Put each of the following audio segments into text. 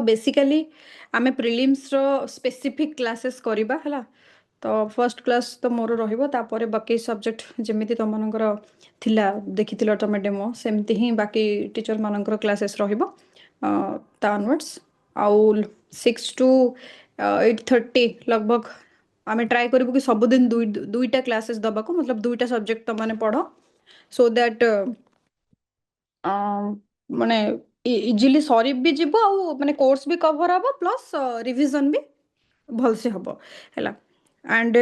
Basically आमे prelims रो specific classes करिबा हला। तो फर्स्ट क्लास तो मोर रहिबो तापरे बाकी सब्जेक्ट जेमिति तमनकर थिला देखिथिलो तमे डेमो सेमति ही बाकी टीचर मानकर क्लासेस रहिबो ता ऑनवर्ड्स आउ 6 टू 8:30 लगभग आमे ट्राई करिबो कि सब दिन दुईटा क्लासेस दबा को मतलब दुईटा सब्जेक्ट त माने पढो सो दैट माने इजिली सरी भी जीव आउ माने कोर्स भी कवर हम प्लस रिविजन भी भल से हम है एंड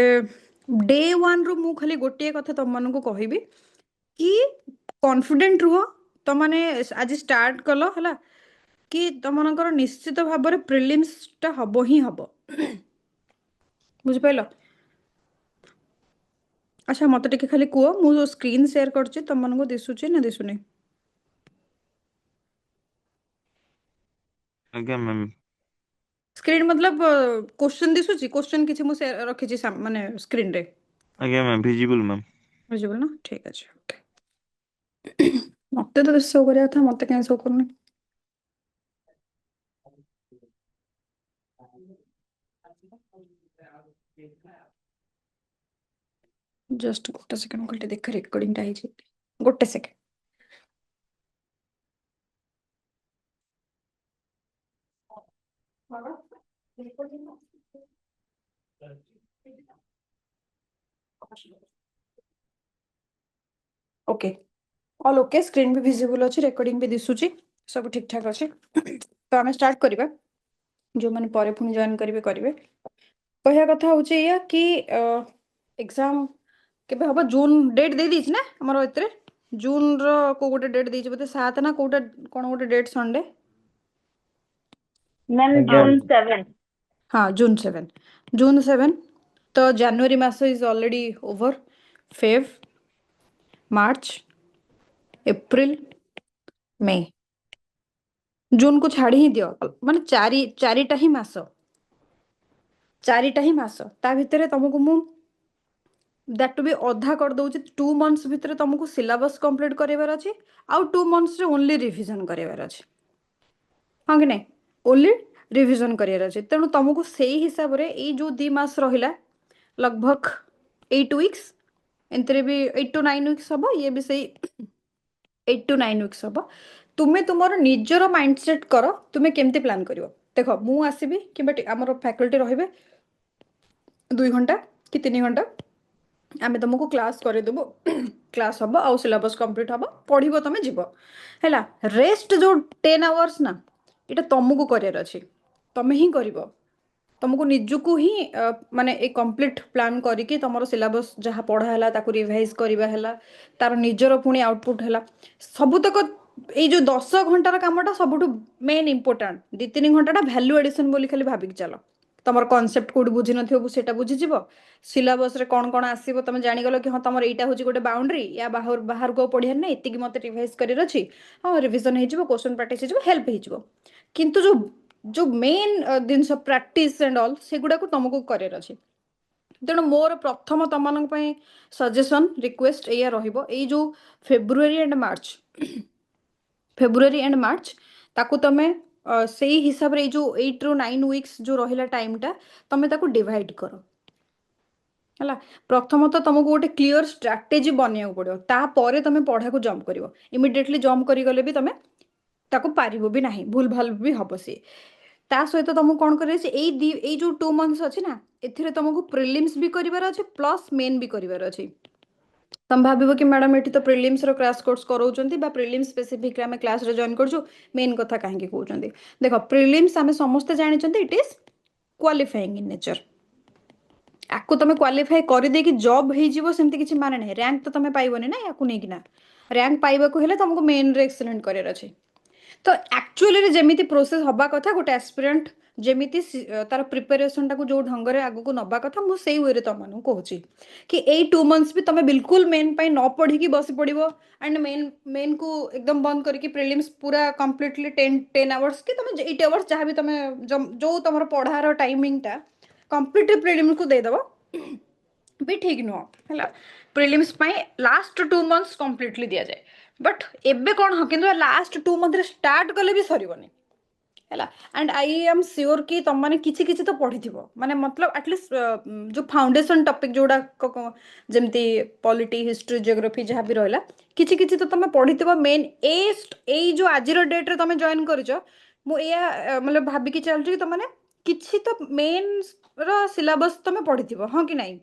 डे वन रु मु खाली गोटे कथा तुम मानक कहबी कि कॉन्फिडेंट रुह तुम मैंने आज स्टार्ट कल है कि तुम मनकर निश्चित भाव में प्रिलिम्स टा हम ही हम बुझिपाल। अच्छा मत टे खाली कह मु स्क्रीन शेयर कर तुम मानक दिशुची ना दिशुनी आज्ञा मैम स्क्रीन मतलब क्वेश्चन दिशुची क्वेश्चन किसी मु रखी माने स्क्रीन रे आज्ञा मैम विजिबल मैम बुझिबल ना ठीक अच्छे ओके मत तो शो करा था मत क्या शो करनी जस्ट गोटे सेकंड गोटे देख रेकर्डिंग टा है गोटे second okay all okay screen भी विजिबल अच्छी रेकर्डिंग भी दिशुची सब ठीक ठाक अच्छे तो आम स्टार्ट करवा जो मैंने पर पुणी जॉइन करेंगे करेंगे कहया कथा हूँ या कि एग्जाम केबे हम जून डेट दे दी ना आमर एत जून रो गोटे डेट दी बोलते 7 ना कोटा कौन गोटे डेट संडे मैम आज्ञा जून 7। हाँ जून 7 तो जनवरी मास is already over Feb March April May June को छाड़ी ही दियो माने चारिटा ही मास ता भितर तुमको मु दैट टू बी अधा कर दउची 2 मंथ्स भितर तुमको सिलेबस कंप्लीट करेबार अछि आउ 2 मंथ्स रे ओनली रिवीजन करेबार अछि हाँ कि नहीं ओनली रिवीजन करियर अछि तेणु तुमको सेही हिसाब रे ए जो 2 मास रहिला लगभग 8 वीक्स एंतरे भी 8 to 9 वीक्स हबो ये भी सही 8 to 9 वीक्स हबो तुम्हें तुमर निजर माइंडसेट कर तुम्हें केमती प्लान करिवो देखो मु आसीबी कि हमर फैकल्टी रहिबे 2 घंटा कि 3 घंटा आमे तुमको क्लास करदेबु क्लास हम आउ सिलेबस कंप्लीट हम पढ़ो तुम जीव है रेस्ट जो 10 आवर्स ना ये तुमको करार अच्छे तुम ही कर तुमको निजुक ही माने एक कंप्लीट प्लान करके तुम सिलेबस जहाँ पढ़ाला रिवाइज करवा तार निजर पुणी आउटपुट है सबुतक ये 10 घंटार कमटा सब मेन इंपोर्टाट 2-3 घंटा भैल्यू एडिशन बोली खाली भाविक चल तुम कनसेप्ट कौट बुझी ना बुझीज सिलेबस रे कौन कौन आसो तुम जानीगल कि हाँ तुम यहाँ हूँ गोटे बाउंड्री या बाहर को पढ़ार ना इतनी मत रिवाइज कर हाँ रिविजन हो क्वेश्चन प्रैक्टिस हो हेल्प हो किंतु जो जो main genus practice and all से गुड़ा को तुमको करार अच्छे तेणु मोर प्रथम तुम सजेसन रिक्वेस्ट या रो February and March February and March ताकू तमें से हिसाब रे जो 8 ରୁ 9 वीक्स जो रहिला टाइम टा तमें ताकू डिवाइड कर है प्रथम तो तुमको गोटे क्लीयर स्ट्राटेजी बनवाक पड़ो तापर तुम पढ़ा को जंप कर इमिडिएटली जंप करगले भी तुम ताको पारिबो भी नहीं भूल भाल भी हम सी ता सहित तुमको कौन कर जो 2 मंथ्स अच्छी ना ए तुमको प्रिलिम्स भी करार अच्छे प्लस मेन भी करार अच्छे तुम भाव कि मैडम ये तो प्रिलिम्स क्रैश कोर्स कराउछंती बा प्रिलिम्स स्पेसिफिक आम क्लास रे जॉइन करछु मेन कथा कहीं कहते देख प्रिलिम्स आम समस्ते जानते it is qualifying in nature आपको तुम क्वालिफाई कर देकी जॉब हो सेमती किसी माने नहीं रैंक तो तुम पाइबनी ना या नहीं रैंक पाइबाकू हेले तुमको मेन रे एक्सीलेंट करार अच्छे तो एक्चुअली जमीती प्रोसेस हवा कथा गोटे एस्पिरेंट जमीती तार प्रिपेरेसन टाक जो ढंग से आगू नवा कथा मुझे से वे तुम कहूँ कि यही 2 मंथ्स भी तुम बिल्कुल मेन पाई न पढ़ी बस पड़ो एंड मेन को एकदम बंद करके प्रिलिम्स पूरा कंप्लीटली 10 आवर्स कि तुम 8 आवर्स जहाँ भी तुम जो तुम पढ़ार टाइमिंग टा कंप्लीटली प्रिलिम्स को देदेव भी ठीक नुह है प्रिलिम्स लास्ट 2 मंथ्स कंप्लीटली दि जाए बट एबे कौन हाँ कि लास्ट 2 मंथ स्टार्ट कले भी सरबनी ହେଲା। एंड आई एम श्योर कि तुम मैंने किछि किछि तो पढ़ी माने मतलब एटलिस्ट जो फाउंडेशन टॉपिक जोड़ा जमती पॉलिटी हिस्ट्री जियोग्राफी जहाँ भी रहा किछि किछि तो तुम पढ़ी मेन ए जो आज डेट रे तुम जॉइन करछ मतलब भाबिकी चलछि कि तुमने किछि तो मेन रो सिलेबस तुम पढ़ी हाँ कि नहीं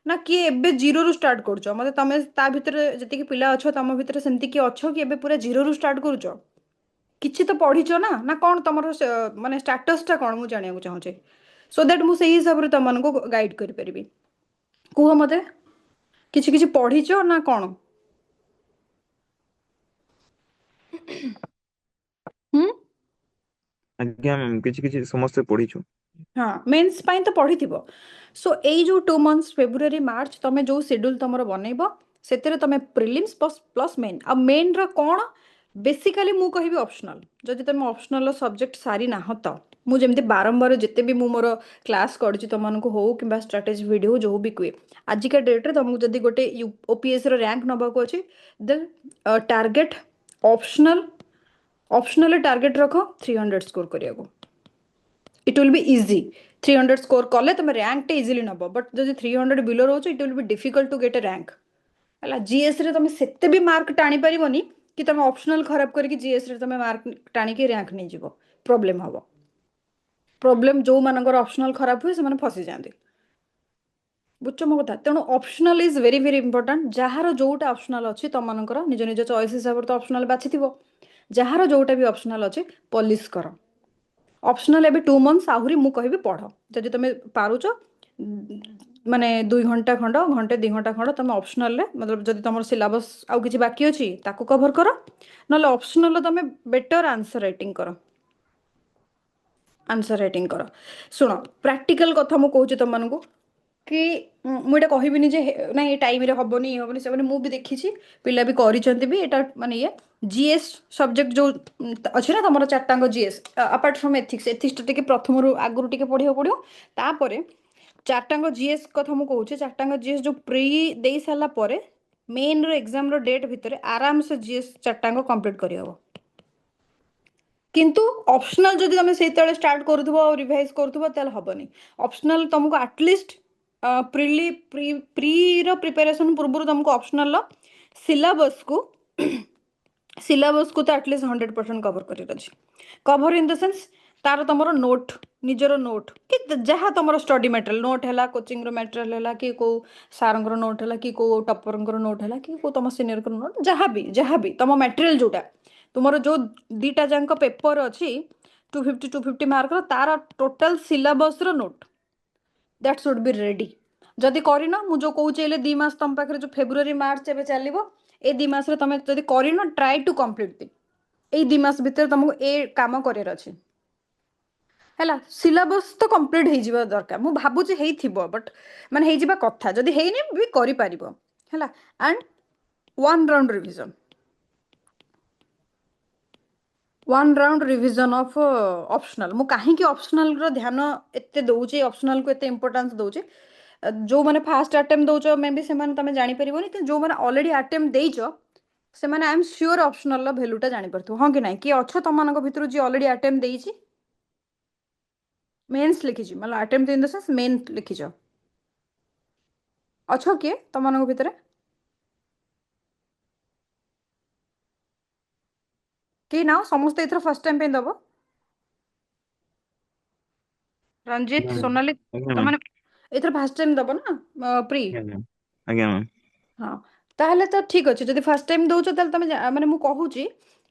ना किए एबे जीरो रु स्टार्ट करछ मते तुम ता भितर जति पिला अछ तुम भितर सेमती कि अछ कि एबे पूरा जीरो रु स्टार्ट करछ किछि तो पढ़ीच ना ना कौन तुम माने स्टाटसटा कौन मुझे जानिया चाहूचे सो दैट मुझे हिसाब से तुमको गाइड करि परिबी कुह मते किछि किछि पढ़ीच ना कौन हम्म ଆଜ୍ଞା ମ୍ୟାମ୍ କିଛି କିଛି ସମସ୍ତେ ପଢିଛୁ। हाँ मेन्स पाई तो पढ़ी सो एई जो 2 मंथ्स फेब्रुआरी मार्च तमे जो शेड्यूल तुमर बनइबो सेतेरे तमे प्रिलिम्स प्लस मेन आ मेन रो कोन बेसिकली मु कहिबी ऑप्शनल जदि तमे ऑप्शनल सब्जेक्ट सारी ना तो मु जेमती बारंबार जिते भी मु मोर क्लास करछि तुमनको हो किबा स्ट्रेटजी वीडियो जो भी कुए आजिका डेट रे तुमको जदि गोटे ओपीएस रो रैंक नबाको अछि then target optional optional target रखो 300 स्कोर करियाको it will be easy 300 score कले तुम रैंक टे इजिली नब बट जब 300 बिलो रोच it will be difficult to get a rank है जीएस रे तुम सेते भी मार्क टाणी पारिबनी कि तुम ऑप्शनल खराब करके जीएस रे तुम मार्क टाणी रैंक नहीं जीव प्रॉब्लम हम प्रॉब्लम जो मानकर ऑप्शनल खराब हुए से फसी जाते बुझ मो कथा तेणु optional is very very important jar जोटा ऑप्शनल अच्छी तुम निज निज चॉइस हिसाब से तो ऑप्शनल बाछि जार जोटा भी ऑप्शनल अच्छे पॉलिश कर ऑप्शनल एबे 2 मंथ्स आहुरी मु कहबी पढ़ जदि तुम पारुच माने 2 घंटा खंड घंटे 2 घंटा खंड तुम ऑप्शनल रे मतलब जदि तुम सिलेबस आउ किछि बाकी अछि ताको कवर कर नले ऑप्शनल तुम बेटर आंसर राइटिंग कर आंसर राइटिंग कर सुनो प्रैक्टिकल कथा मु कहूची तुमको कि मुझे कहबिनी जे ना ये टाइम रे हबनी हबनी से मु भी देखी पिला भी करिसेंती भी एटा माने ये जीएस सब्जेक्ट जो अच्छे ना तुम चार्टांग GS apart from ethics ethics टे प्रथम रु आगु टे पढ़िया पड़ो तापर चार्टांग जीएस कथा मु कहूचे चार्टांग जीएस जो प्री दे सारा पर मेन रो एग्जाम रो डेट भितर आराम से जीएस चार्टांग कंप्लीट करहब किंतु ऑप्शनल जदि तुम से स्टार्ट करूथबो और रिवाइज करूथबो ताल हबनी ऑप्शनल तुमको एटलीस्ट प्रीली प्री रो प्रिपरेशन पूर्व तुमको ऑप्शनल सिलेबस को सिलेबस को तो एटलीस्ट 100% कवर कर कवर इन द सेंस तार तुम नोट निजर नोट कि जहाँ तुम स्टडी मटेरियल नोट है कोचिंग मटेरियल है कि को सार नोट है कि को टपर नोट है कि को तुम सीनियर नोट जहाँ भी तुम मटेरियल जोटा तुम जो दीटा जाक पेपर अच्छी 250 मार्क तार total syllabus note that should be ready जदि करना मु जो कहूँ 2 मास तुम पाखे जो फेब्रुआरी मार्च एवं चलो ए 2 मास तुम जब करना ट्राए टू कंप्लीट ए 2 मास भितर तुमको ए काम करार अच्छे है सिलेबस तो कंप्लीट हो दरकार मु भावुची बट माने हो कथा जदि हैनी भी करि है and 1 round revision 1 round revision of optional मु कहीं ऑप्शनल रो ध्यान एते दउचे ऑप्शनल को एते इंपोर्टेंस दउचे जो माने फास्ट अटेम्प्ट दउचो मे बी से माने तमे जानि परिबोनी कि जो माने ऑलरेडी अटेम्प्ट देइचो से माने आई एम श्योर ऑप्शनल रो वैल्यूटा जानि परथु हां कि नाही कि अच्छो तमनको भितरु जे ऑलरेडी अटेम्प्ट देइची मेंस लिखिची मतलब attempt in the sense main लिखिचो अच्छो के तमनको भितरे कि ना समस्त एथर फर्स्ट टाइम पे दबो रंजित ଆଜ୍ଞା ମ୍ୟାମ୍ सोनाली ଆଜ୍ଞା ମ୍ୟାମ୍ तमने एथर फर्स्ट टाइम दबो ना प्री ଆଜ୍ଞା ମ୍ୟାମ୍ ଆଜ୍ଞା ମ୍ୟାମ୍ हाँ ताहले तो ठीक अच्छे जब फास्ट टाइम दौच तुम मैंने मुझे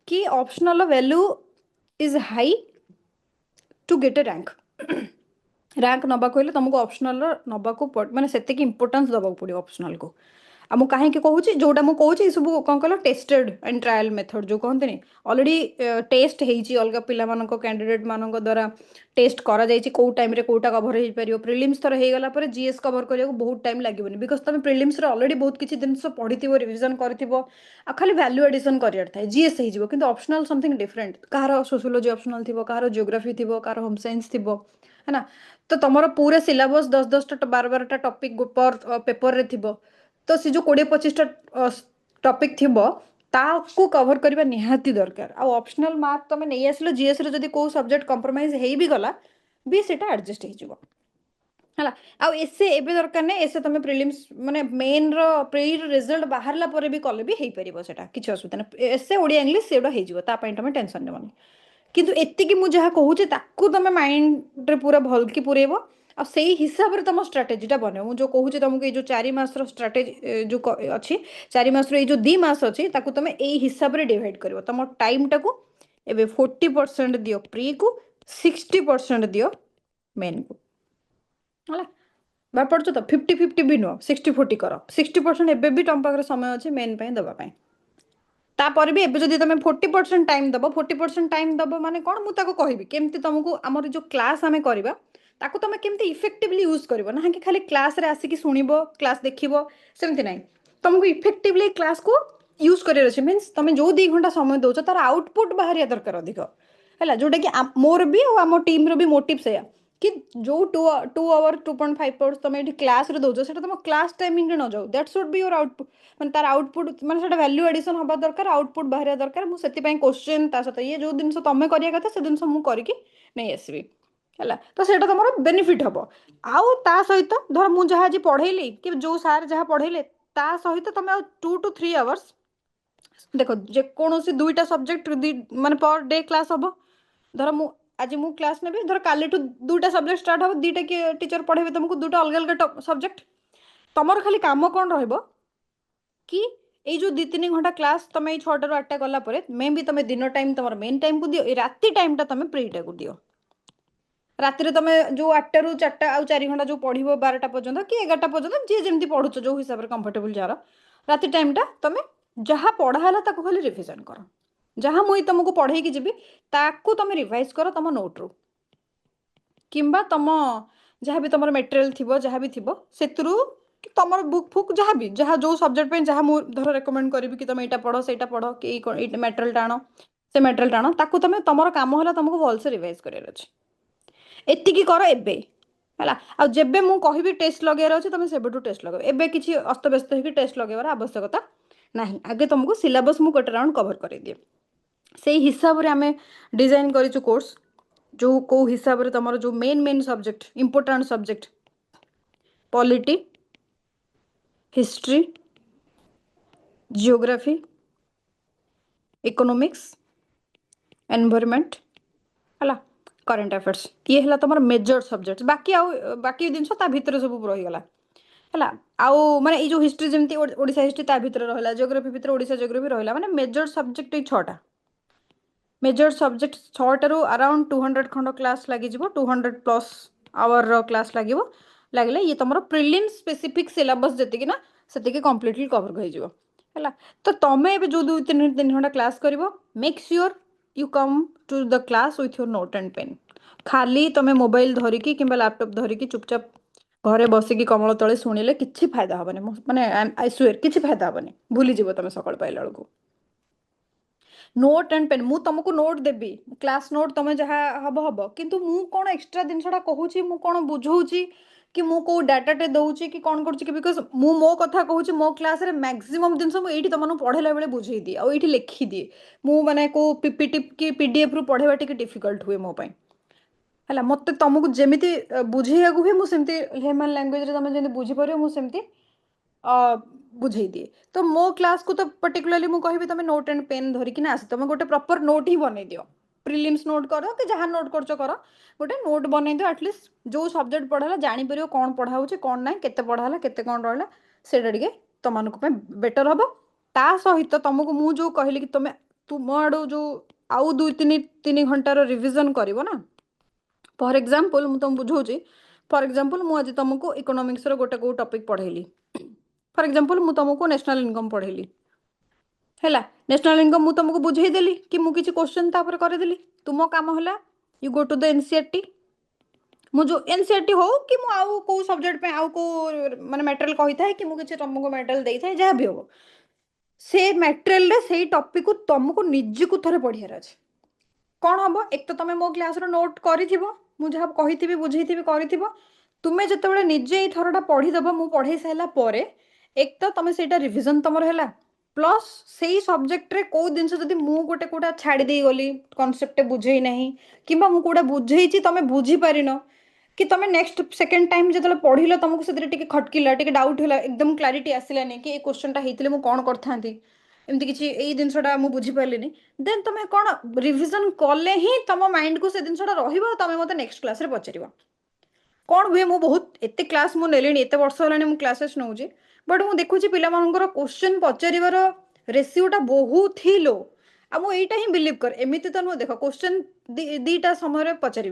कि optional value is high to get a rank rank नबाक हेल्ले तुमको ऑप्शनल नबाक माने सेतिक इंपोर्टेंस दबाक पड़ो ऑप्शनल को आ मु कहीं कहूँ जोटा मुझे कहूँ सब कौन कल टेस्टेड एंड ट्रायल मेथड जो कहते ऑलरेडी टेस्ट होती अलग पिला कैंडिडेट मान द्वारा टेस्ट करा कौ टाइम कोटा कवर हो पार प्रिलिम्स थर हो गला जीएस कवर करने को बहुत टाइम लगे बिकज तुम प्रिलिम्स ऑलरेडी बहुत किसी जिन पढ़ी रिविजन कर खाली वैल्यू एडिशन करार था जीएस हो कि ऑप्शनल समथिंग डिफरेंट कହାର सोशियोलॉजी ऑप्शनल थी कହାର जियोग्राफी थी कହାର होम साइंस थी है ना तो तुम पूरा सिलेबस 10-10टा 12-12टा टॉपिक पर पेपर रे थी तो सी जो 20-25टा टॉपिक थी ताकू कवर करबा निहाती दरकार। आ ऑप्शनल मार्क तमे नहीं आसलो जीएस रे जदी को सब्जेक्ट कंप्रोमाइज हेई भी गला भी सेटा एडजस्ट हे जिवो हला। आ एसे एबे दरकार नै एसे तमे प्रीलिम्स माने मेन रो प्री रिजल्ट बाहरला परे भी कले भी हेई परिबो सेटा किछ असुविधा नै। एसे ओडिया इंग्लिश सेडा हेई जिवो ता पई तमे टेंशन नेबनी। किंतु एति कि मु जहा कहूची ताकू तमे माइंड रे पूरा भल की पुरेबो आ सेही हिसाब रे तम स्ट्रेटजीटा बने। मु जो कहूची तुमको ए जो 4 मास रो स्ट्रेटजी जो अछि 4 मास रो ए जो 2 मास अछि ताकू तमे एई हिसाब रे डिवाइड करबो। तम टाइम टाकू एबे 40% दियो प्री को 60% दियो मेन को हला। बा पड़छ तो 50-50 भी नो 60-40 करो 60% एबे भी तम पाखरे समय अछि मेन पई दबा पई। तापर भी एबे जदि तुम 40% टाइम दबो 40% टाइम दबो माने कौन मु ताको कहबी केमती तुमको आमर जो क्लास आमे करबा ताको तुम केमती इफेक्टिवली यूज करबो ना कि खाली क्लास रे आसी कि सुनिबो क्लास देखिबो सेमती नाही। तुमको इफेक्टिवली क्लास को यूज करियर अछि मींस तुम जो 2 घंटा समय दोछ तार आउटपुट बाहरिया दरकार अधिक हैला। जोटा कि मोर भी और आम टीम रो भी मोटिव सेया कि जो 2 आवर 2.5 आवर्स तुम एठी क्लास रे दोछ सेटा तुम क्लास टाइमिंग रे न जाऊ that should be your output माने तार आउटपुट माने सेटा वैल्यू एडिशन हबा दरकार आउटपुट बाहरिया दरकार। मु सेति पई क्वेश्चन ता सत ये जो दिनस तमे करिया कथा से दिनस मु करिकी नै आसीबी हैला। तो सेटा तमरो बेनिफिट हबो। आउ ता सहित धर मु जहा जी पढेली कि जो सर जहा पढेले ता सहित तमे 2 to 3 आवर्स देखो जे कोनोसी दुईटा सब्जेक्ट माने पर डे क्लास हबो। धर मु आज मु क्लास नेबी धर काली टू दुईटा सब्जेक्ट स्टार्ट हबो दुईटा के टीचर पढेबे तुमको दुईटा अलग अलग सब्जेक्ट तमर खाली काम कोन रहइबो कि ए जो 2-3 घंटा क्लास तुम 6 रू 8 गला परे मे भी तुम दिन टाइम तुम मेन टाइम को दियो राति टाइम टा तुम प्री टा को दियो। राति तुम जो 8 रू 4 आ 4 घंटा जो पढ़िबो 12टा पर्यंत कि 11टा पर्यंत जे जेमती पढुछ जो हिसाब रे कंफर्टेबल जार राति टाइम टा तुम जहा पढ़ा हला ताको खाली रिवीजन करो। जहा मुई तुमको पढ़े की जीबी ताको तुम रिवाइज करो तुम नोट रू किंबा तुम जहा भी तुम मटेरियल थिबो जहा भी थिबो सेतरू कि तुम बुक फुक जहा भी जहा जो सब्जेक्ट पे जहा मु धर रेकमेंड करिवि कि तुम एटा पढ़ो सेटा पढ़ो कि मटेरियल टाणो से मटेरियल टाणो ताको तुम तुमर काम होला तुमको भल से रिवाइज करियर अछि। एतिकी करो एबे हैला। आ जेबे मु कहिबी टेस्ट लगेयर अछि तुम सेबेटू टेस्ट लगेबो। एबे किछि अस्त व्यस्त हेकि टेस्ट लगेबार आवश्यकता नाही। आगे तुमको सिलेबस मु गोटे राउंड कवर करै दिए सेही हिसाब रे हमें डिजाइन करिछु कोर्स जो को हिसाब रे तमरो जो main subject important subject polity history geography economics environment हला करंट अफेयर्स ये हला तमर मेजर सब्जेक्ट बाकी दिन ता भितर सब रही गला हला। आउ माने ए जो हिस्ट्री जेमती ओडिसा हिस्ट्री ता भितर रहला जियोग्राफी भितर ओडिसा जियोग्राफी रहला माने मेजर सब्जेक्ट ए 6टा मेजर सब्जेक्ट 6टा रू अराउंड 200 खंड क्लास लागि जिवो 200 प्लस आवर रो क्लास लागिवो लागले ये तमरो प्रीलिम स्पेसिफिक सिलेबस जति कि ना सेति के कंप्लीटली कवर गई जिवो हला। तो तमे एबे जो 2-3 घंटा क्लास करिवो make sure you come to the class with your note and pen. खाली तमे मोबाइल धरिकी किंबा लैपटॉप धरिकी चुपचाप घरे बसिकी कमल तळे सुनिले किछि फायदा हबने माने आई स्वेयर किछि फायदा हबने भूली जिवो तमे सकाळ पाइला बेलको। नोट एंड पेन मु तुमको नोट देबी क्लास नोट तुम जहा हब हब किंतु मु कोन एक्स्ट्रा जिनसटा कहूची मु कोन बुझौची कि मु को डाटा टे दउची कि कोन करची कि बिकॉज़ मु मो कथा कहूची मो क्लास रे मैक्सिमम दिन सब एठी तमनु पढेला बेले बुझेई दिए आ एठी लिखि दिए मु माने को पीपीटी की पीडीएफ रू पढेबा टिके डिफिकल्ट हुए मो पई हला। मते तुमको जेमिति बुझेया को भी मु सेमति ह्यूमन लैंग्वेज रे तुम जेमति बुझी परियो मु सेमति बुझेई दिए। तो मो क्लास को तो पर्टिकुलरली मु कहबी तुम नोट एंड पेन धरिकी ना आस तुम गोटे प्रॉपर नोट ही बनै दियो प्रीलिम्स नोट करो कि जहां नोट करछो करो गोटे नोट बनै दियो एटलीस्ट जो सब्जेक्ट पढाला जानि परियो कोन पढा होची कोन नाही केते पढाला केते कोन रहला सेडा टिके तमनको पे बेटर हबो। ता सहित तुमको मु जो कहली कि तुम आडो जो आउ 2-3 घंटा रो रिवीजन करिवो ना फॉर एग्जांपल मु तुम बुझौची फॉर एग्जांपल मु आज तुमको इकोनॉमिक्स रो गोटे को टॉपिक पढैली फॉर एग्जांपल मु तुमको नेशनल इनकम पढैली हैला। नेशनल इनकम मु तुमको बुझेई देली कि मु किछि क्वेश्चन ता पर करे देली तुमो काम होला you go to the NCERT मु जो एनसीईआरटी हो कि मु आउ को सब्जेक्ट पे आउ को माने मटेरियल कहि थाए कि मु किछि तुमको मटेरियल देई थाए जहा भी हो से मटेरियल रे सेही टॉपिक को तुमको निज को थरे पढियार अछि। कौन हम एक तो तुम मो क्लास रो नोट करिथिबो मु जहा कहिथिबी बुझेइथिबी करिथिबो तुमे जतेबेले निजे ई थरटा पढी दबो मु पढेई साइला परे एक तो तुम सेटा रिवीजन तमर हैला ପ୍ଲସ୍ ସେଇ ସବଜେକ୍ଟରେ କୋଉ ଜିନିଷ ଯଦି ମୁଁ ଗୋଟେ କୋଉଟା ଛାଡ଼ି ଦେଇ ଗଲି କନସେପ୍ଟ ବୁଝେଇ ନାହିଁ କିମ୍ବା ମୁଁ କୋଉଟା ବୁଝେଇଛି ତମେ ବୁଝିପାରିନ कि तुम नेक्स्ट सेकेंड टाइम जो पढ़िल तुमको से खटकिला टे डाउट है एकदम क्लारिटी आसलानी कि क्वेश्चन होते मुझे कौन करता एमती किसी यही जिनसा मुझे बुझीपारे देन तुम कौन रिविजन कले ही तुम माइंड को से जिनसा रुम मत नेक्स्ट क्लास रे पचार कौन हुए मु बहुत एत क्लास मुझे एत वर्ष है क्लासेस नौ बट मुझे देखुची पिलामानंकर क्वेश्चन पचार रेसीोटा बहुत ही लो आ मुझा ही बिलीव कर एमती तो नुह देख क्वेश्चन दीटा समय पचारे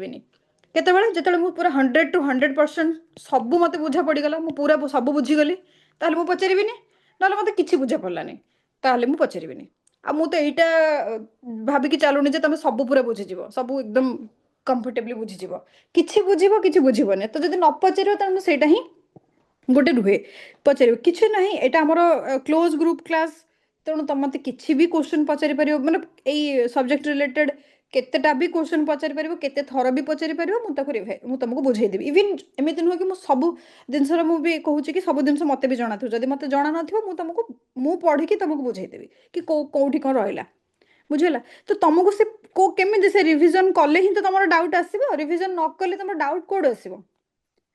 केतबेले जेतेबेले मु पूरा 100% सब मते बुझा पड़गला मु पूरा सब बुझीगली ताहले मु पचारिबिनी नहले मते किछि बुझा पड़लानी ताहले मु पचारिबिनी आ मु तो एइटा भाबिकी चालुनी जे तमे सब पूरा बुझीजिवो सब एकदम कंफर्टेबली बुझीजिवो किछि बुझिबोने तो जदि न पचारियो ताहले सेटा ही गोटे रुहे पचार किसी ना यहाँ आमर क्लोज ग्रुप क्लास तेणु तुम मत कि भी क्वेश्चन पचारि पार मतलब यही सब्जेक्ट रिलेटेड केतेटा भी क्वेश्चन पचारि पार केते थर भी पचारि पार मुझे तुमको बुझेदेवी इवन एमती नुह कि सब जिनस मुझे कहूँ कि सब जिन मत भी जाना जब मत जाना न तुमको मु पढ़ी तुमको बुझेदेवी कि कौटी कौन रहा बुझेगा तो तुमको से केमी से रिविजन कले ही तो तुम डाउट आसो रिविजन न कले तुम डाउट कौट आसो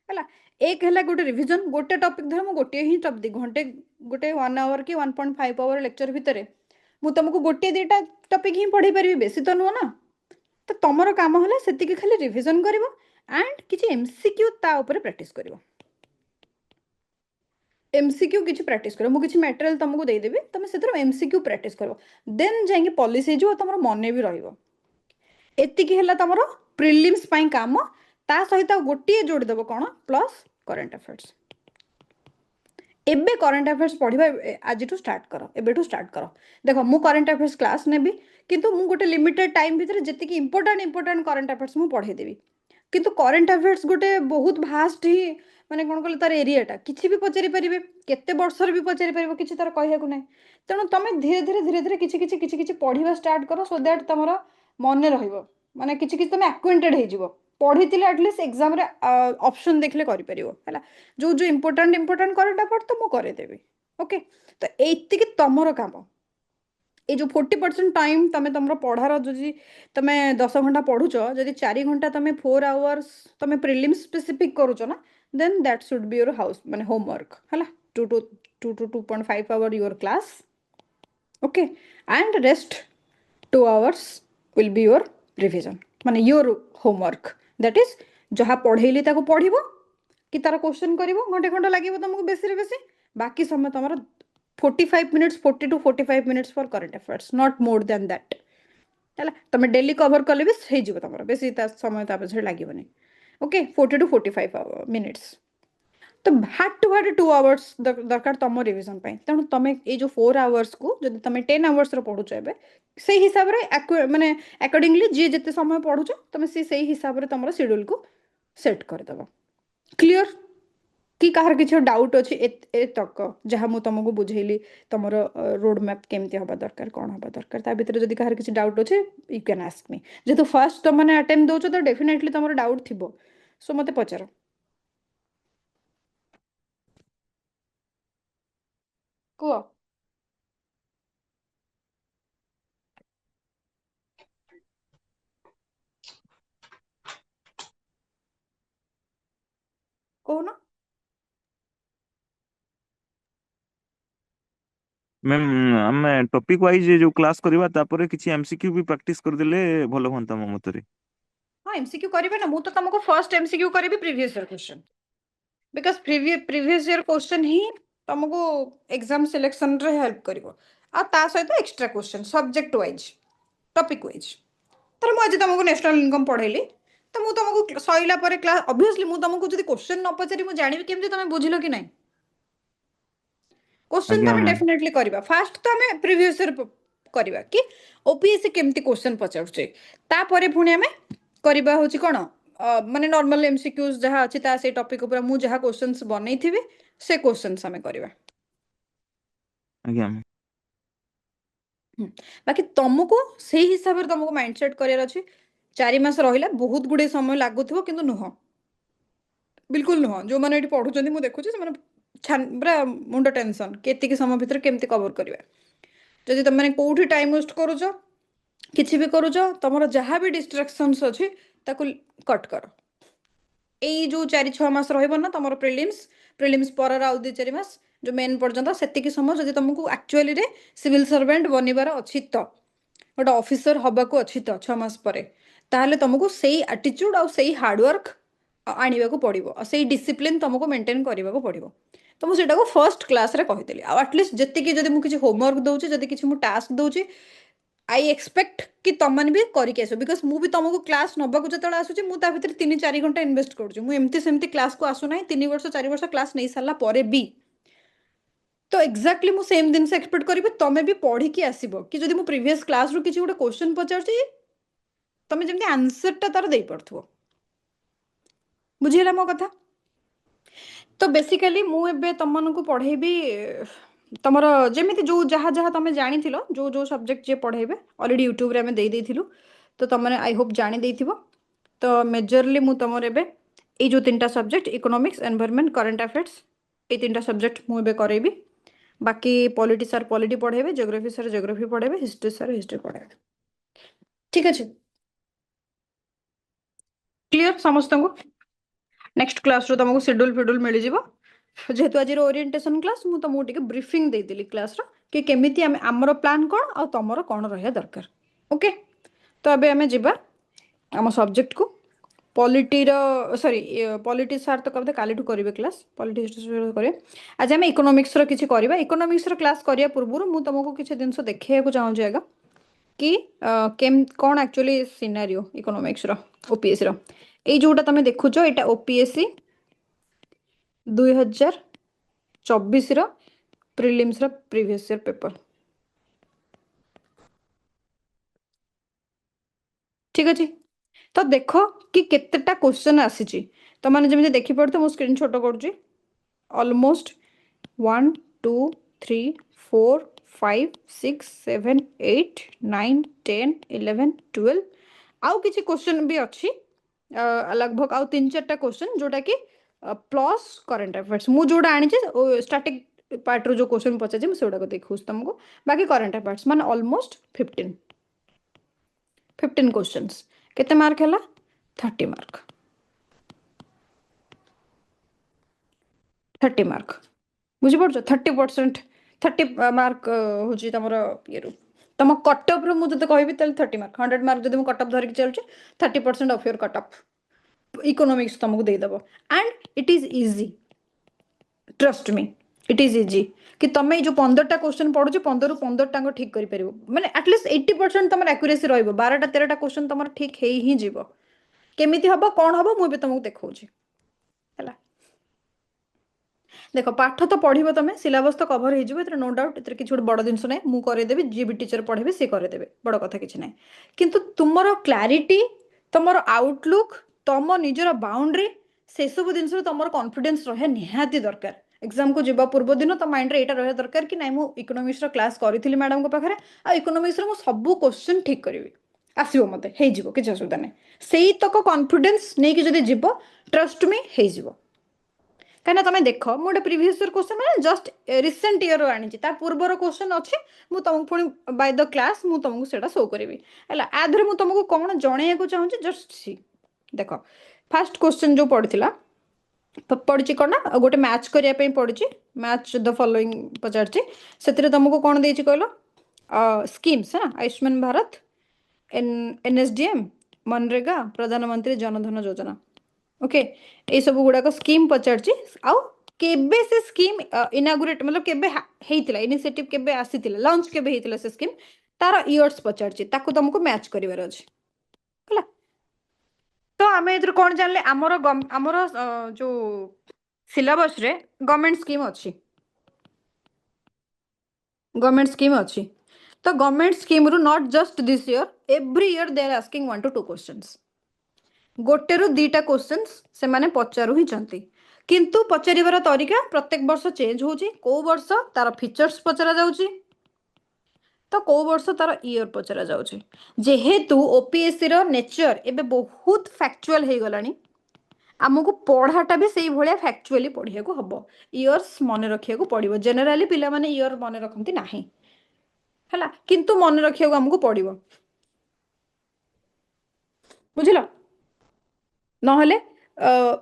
है एक है गोटे रिविजन गोटे टॉपिक धर मुझे गोटे ही टॉपिक घंटे गोटे 1 आवर कि 1.5 आवर लेक्चर भितर मुझे तुमको गोटे दीटा टॉपिक ही पढ़ी पारि बेसी तो नुह ना तो तुमर काम है से खाली रिविजन कर एंड किसी एमसीक्यू ता ऊपर प्रैक्टिस कर एमसीक्यू किसी प्रैक्टिस कर मुझे मटेरियल तुमको देदेवी तुम से एमसीक्यू प्रैक्टिस कर देन जाइए पॉलिसी जो तुम मन भी रही तुम प्रिलिम्स काम ता सहित गोटे जोड़देव कौन प्लस करंट अफेयर्स एबे करंट अफेयर्स पढ़ा आज स्टार्ट कर एबेठू स्टार्ट कर देख मु करंट अफेयर्स क्लास नेबी किंतु मु गोटे लिमिटेड टाइम भितर जति इंपोर्टेंट करंट अफेयर्स मु पढ़ेदेवी किंतु करंट अफेयर्स गोटे बहुत भास्ट ही माने कौन कहले तार एरियाटा किसी भी पचारि पारे केते वर्षर भी पचारि पार किसी तार कहू ना तेणु तुम धीरे धीरे किसी पढ़ा स्टार्ट कर सो दैट तुम मन रने कि तुम एक्वेंटेड हो पढ़ी एटलिस्ट एग्जाम रे ऑप्शन देखले करि परिवो हैला जो जो इंपोर्टेंट करंट अफेयर तो मु करेदेवी ओके तो एतिकी तमर काम ये जो 40% टाइम तुम तुम पढ़ार जो तुम 10 घंटा पढ़ुच जदि 4 घंटा तुम 4 आवर्स तुम प्रिलिम्स स्पेसिफिक करुच ना then that should be your hours माने होमवर्क है 2 to 2.5 hour your class okay and rest 2 hours will be your revision माने योर होमवर्क दैट इज जहाँ पढ़ेली पढ़ कि तार क्वेश्चन कर घंटे घंटा लगे तुमको बेसी बेसी बाकी समय तुम 45 minutes 40 to 45 minutes for current affairs not more than that है तुम डेली कवर कले भी हो तुम बेसी समय पछे लगे ओके 40 to 45 मिनिट्स तो हार्ट टू हार्ट 2 आवर्स दरकार तुम रिविजन तेणु तुम ये जो 4 आवर्स को जब तुम 10 आवर्स पढ़ुच ए से हिसाब से माने अकॉर्डिंगली जी जिते समय पढ़ुच तुम से हिसाब से तुम शेड्यूल को सेट करदेव क्लियर कि कहार किसी डाउट अच्छी तक जहाँ मुझे तुमको बुझेली तुम रोड मैप केमती हवा दरकार कौन हवा दरकार ता भीतर जदि कहार किसी डाउट अच्छे यू कैन आस्क मी जेहेतु फर्स्ट तुमने अटेम्प्ट दौच तो डेफिनेटली तुम डाउट थी सो मत पचार कुह कौन मैम आम टॉपिक वाइज जो क्लास करवा तापर किछि एमसीक्यू भी प्रैक्टिस कर देले भलो होंता मो मतरे हाँ एमसीक्यू करेंगे ना मुझे तो तुमको फर्स्ट एमसीक्यू करी previous year question because previous year question ही तुमको एग्जाम सिलेक्शन रे हेल्प करिवो आ ता सहित extra question subject wise topic wise तर मुझे तुमको नेशनल इनकम पढ़ेली तो मुझे तुमको सैला पर क्लास ऑब्वियसली मुझे तुमको जब क्वेश्चन न पचारि मुझे जानी केमती तुम बुझिल कि नहीं क्वेश्चन तो आज्ञा आम मैम डेफिनेटली करवा फास्ट तो आम प्रीवियस ईयर करवा कि ओपीएससी केमती क्वेश्चन पचारुचे तापर पुणी आम करवा हूँ कौन माने नॉर्मल एमसीक्यूज जहाँ अच्छी से टॉपिक ऊपर मु जहाँ क्वेश्चंस बनई थी से क्वेश्चंस आम करवा आज्ञा मैम बाकी तुमको से हिसाब से तुमको माइंडसेट करार अच्छे 4 मास रहा बहुत गुड़े समय लगुव कि नुह बिल्कुल नुह जो मैंने ये पढ़ुं मुझे देखुची पूरा मुंड टेंशन केतिकी समय भितर केमती कवर करवा जदि तुम मैंने कोठी टाइम वेस्ट करूछ किछि भी करूछ तमरो जहाँ भी डिस्ट्रैक्शंस अछि ताकू कट कर एई जो 4-6 मास रहइबो ना तमरो प्रिलिम्स पर आउ 2-4 मास जो मेन पर्यंत सेतिकी समय जदि तुमको एक्चुअली रे सिविल सर्वेंट बनिबार अछि तो गोटे ऑफिसर हबाको अच्छी तो 6 मास पर ताहले तुमको सेई एटीट्यूड और सेई हार्डवर्क आनिबा को पड़िबो और सेई डिसिप्लिन तुमको मेंटेन करबा को पड़िबो तो मुझे को फर्स्ट क्लास रे कहितली आ एटलीस्ट जति जदि मु किछि होमवर्क दउची जदि किछि मु टास्क दउची आई एक्सपेक्ट कि तुम मैंने भी करके आसो बिकज मु भी तुमको क्लास नबाकू जो आसूची मुझे भितर 3-4 घंटा इन्वेस्ट करुँच मुझे सेमती क्लास को आसुना 3 वर्ष 4 वर्ष क्लास नहीं सारा पर भी तो एक्जाक्टली मु सेम दिन से एक्सपेक्ट करी तमें भी पढ़ी की आसब कि जब मु प्रीवियस क्लास रू किसी गोटे क्वेश्चन पचार तमें जमी आंसर तार दे पारथुव बुझीला मो कथा तो बेसिकली मुझे तुमको पढ़ेबी तुम जमी जो जहाँ जहाँ तुम जानी जो जो सब्जेक्ट जे पढ़ेबे अलरेडी यूट्यूब रे दे देइथिलु तो तुमने आई होप जानी देइथिबो तो मेजरली मु तुम ए जो 3टा subject economics environment current affairs ये 3टा सब्जेक्ट मुझे करेबी बाकी पॉलिटी सर पॉलिटी पढ़ेबे ज्योग्राफी सर ज्योग्राफी पढ़ेबे हिस्ट्री सर हिस्ट्री पढ़ेबे ठीक अच्छे क्लियर समस्त को नेक्स्ट क्लास रो तुमको शेड्यूल फेड्यूल मिल जिवो जेहेतु आज ओरिएंटेशन क्लास मु तुमको टिके ब्रीफिंग देइतिली क्लास रो कि केमिति आमर प्लान कोन आ तमरो कोन रहया दरकार ओके तो अबे हमें जिबा आम सब्जेक्ट को पॉलिटी सॉरी पॉलिटी सार तो कबे काली करेंगे क्लास पॉलिटी हिस्ट्री करेंगे आज आम इकोनॉमिक्स किसी करवा इकोनॉमिक्स क्लास करिया पूर्व मु तुमको किसी जिनस देखा चाहूँगी आगे कि केम कौन एक्चुअली सिनारियो इकोनॉमिक्स ओपीएससी रो जोटा तुम देखुच यहाँ OPSC 2024 prelims previous year paper ठीक अच्छे तो देख कि केतेटा क्वेश्चन आसी तो मैंने जमी देखिपे मु स्क्रीनशॉट करुँची ऑलमोस्ट 1 2 3 4 5 6 7 8 9 10 11 12 आउ किसी क्वेश्चन भी अच्छी लगभग आउ 3-4टा क्वेश्चन जोटा कि प्लस करंट अफेयर्स मु जोटा आनी स्टार्टिंग पार्ट रो जो क्वेश्चन पचार मुझे देखा तुमको बाकी करंट अफेयर्स मान ऑलमोस्ट 15 क्वेश्चंस केते मार्क है 30 मार्क 30 मार्क बुझीपार 30% 30 मार्क हूँ तुम ये तुम कटअप रू मुझे कहि 30 मार्क 100 मार्क जब मुझे कटअप धरिक चलुचे 30% ऑफ योर कटअप इकोनॉमिक्स तुमको देदेव and it is easy trust me it is easy कि तुम जो 15टा क्वेश्चन पढ़ुचे 15 रू 15 टांग ठीक कर पार मैंने एटलिस्ट 80% तुम एक्यूरेसी रही 12टा 13टा क्वेश्चन तुम ठीक है ही जीव केमिति हम कौन हम मुझे तुमको देखा देख पाठ तो पढ़ो तुम सिलेबस तो कभर हो नो डाउट ए किसी गोटे बड़ जिन ना मुझे जी भी टीचर पढ़े सी करदे बड़ कथा किसी ना किंतु तुम क्लारिटी तुम आउटलुक तुम निजर बाउंड्री से सब जिन तुम कॉन्फिडेंस रहा निहाती दरकार एग्जाम को जीवा पूर्व दिन तो माइंड रे रहा दरकार कि ना मुझे इकोनॉमिक्स क्लास करी मैडम को पाखे आ इकोनॉमिक्स मुझे सब क्वेश्चन ठीक करी आसो मत हो किसी असुविधा ना से तक कॉन्फिडेंस नहीं कि जब जीव ट्रस्ट मी हो कहीं तुम देख मुझे प्रीवियस ईयर क्वेश्चन मैंने जस्ट रिसेंट ईयर आनी पूर्वर क्वेश्चन अच्छे मुझे तुमको पुणी बाय द क्लास मुझे तुमको से शो करी है आधे मुझे तुमको कौन जनइक चाहूँगी जस्ट सी देख फास्ट क्वेश्चन जो पड़ा पड़ी कौन ना गोटे मैच करने पड़ी मैच द फॉलोइंग पचार से तुमको कौन दे कहल स्कीम्स है आयुष्मान भारत एनएसडीएम मनरेगा प्रधानमंत्री जनधन योजना ओके ये सब गुड़ाक स्कीम पचार आउ केबे से स्कीम इनागुरेट मतलब केबे हेइतिला इनिशिएटिव केबे आसीतिला लॉन्च केबे हेइतिला से स्कीम तार इयर्स पचार ताको तुमको मैच करिवार अछि हला तो आमे इधर कोन जानले हमर जो सिलेबस रे गवर्नमेंट स्कीम अछि गवर्नमेंट स्कीम अछि तो गवर्नमेंट स्कीम रु not just this year every year they are asking 1 to 2 questions गोटे रु 2टा क्वेश्चंस से माने पचारू ही चंती किंतु पचारिबार तरीका प्रत्येक वर्ष चेंज होची को वर्ष तार फीचर्स पचरा जाउची तो को वर्ष तार ईयर पचरा जाउची जेहेतु ओपीएससी रो नेचर एबे बहुत फैक्चुअल हे गलानी आमको पढ़ाटा भी से भाया फैक्चुअली पढ़िया को हम इयर्स मन रखा पड़ो जेनेराली पिला माने ईयर मन रखती ना ହେଲା, କିନ୍ତୁ ମନେ ରଖିବାକୁ ଆମକୁ ପଡିବ, ବୁଝିଲ। ନହେଲେ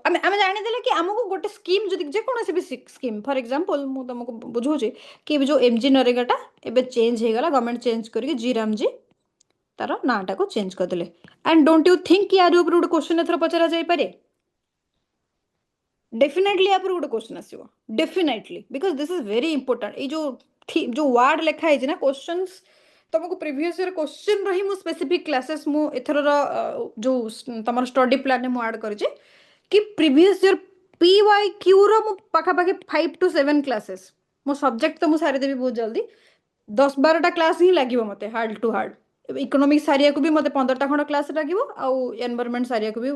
ଆମେ ଆମେ ଜାଣିଦେଲେ କି ଆମକୁ ଗୋଟେ ସ୍କିମ୍ ଯଦି ଯେକୌଣସି ବି ସ୍କିମ୍, ଫର୍ ଏକ୍ସାମ୍ପଲ୍ ମୁଁ ତମକୁ ବୁଝଉଛି କି ଏବେ ଯୋଉ MG ନରେଗାଟା ଏବେ ଚେଞ୍ଜ ହେଇଗଲା, ଗଭର୍ଣ୍ଣମେଣ୍ଟ ଚେଞ୍ଜ କରିକି ଜି ରାମଜି ତାର ନାଁଟାକୁ ଚେଞ୍ଜ କରିଦେଲେ। ଆଣ୍ଡ ଡୋଣ୍ଟ ୟୁ ଥିଙ୍କ କି ୟାର ଉପରେ ଗୋଟେ କ୍ୱେଶ୍ଚନ୍ ଏଥର ପଚରା ଯାଇପାରେ? डेफिनेटली या गोटे क्वेश्चन आसो, definitely, because this is very important. ये जो वार्ड लिखा है ना क्वेश्चंस, तुमको प्रीवियस ईयर क्वेश्चन रही मु स्पेसिफिक क्लासेस मु एथर जो तुम स्टडी प्लान में ऐड कर कि प्रीवियस ईयर PYQ रो मु पाखापाखि 5 to 7 क्लासेस मो सब्जेक्ट तो मु सारी देवी बहुत जल्दी, 10-12टा क्लास ही लगे मत हार्ड टू हार्ड। इकोनॉमिक्स सारिया को भी मत 15टा खंड क्लास लगे, आउ एनवायरनमेंट सारिया को भी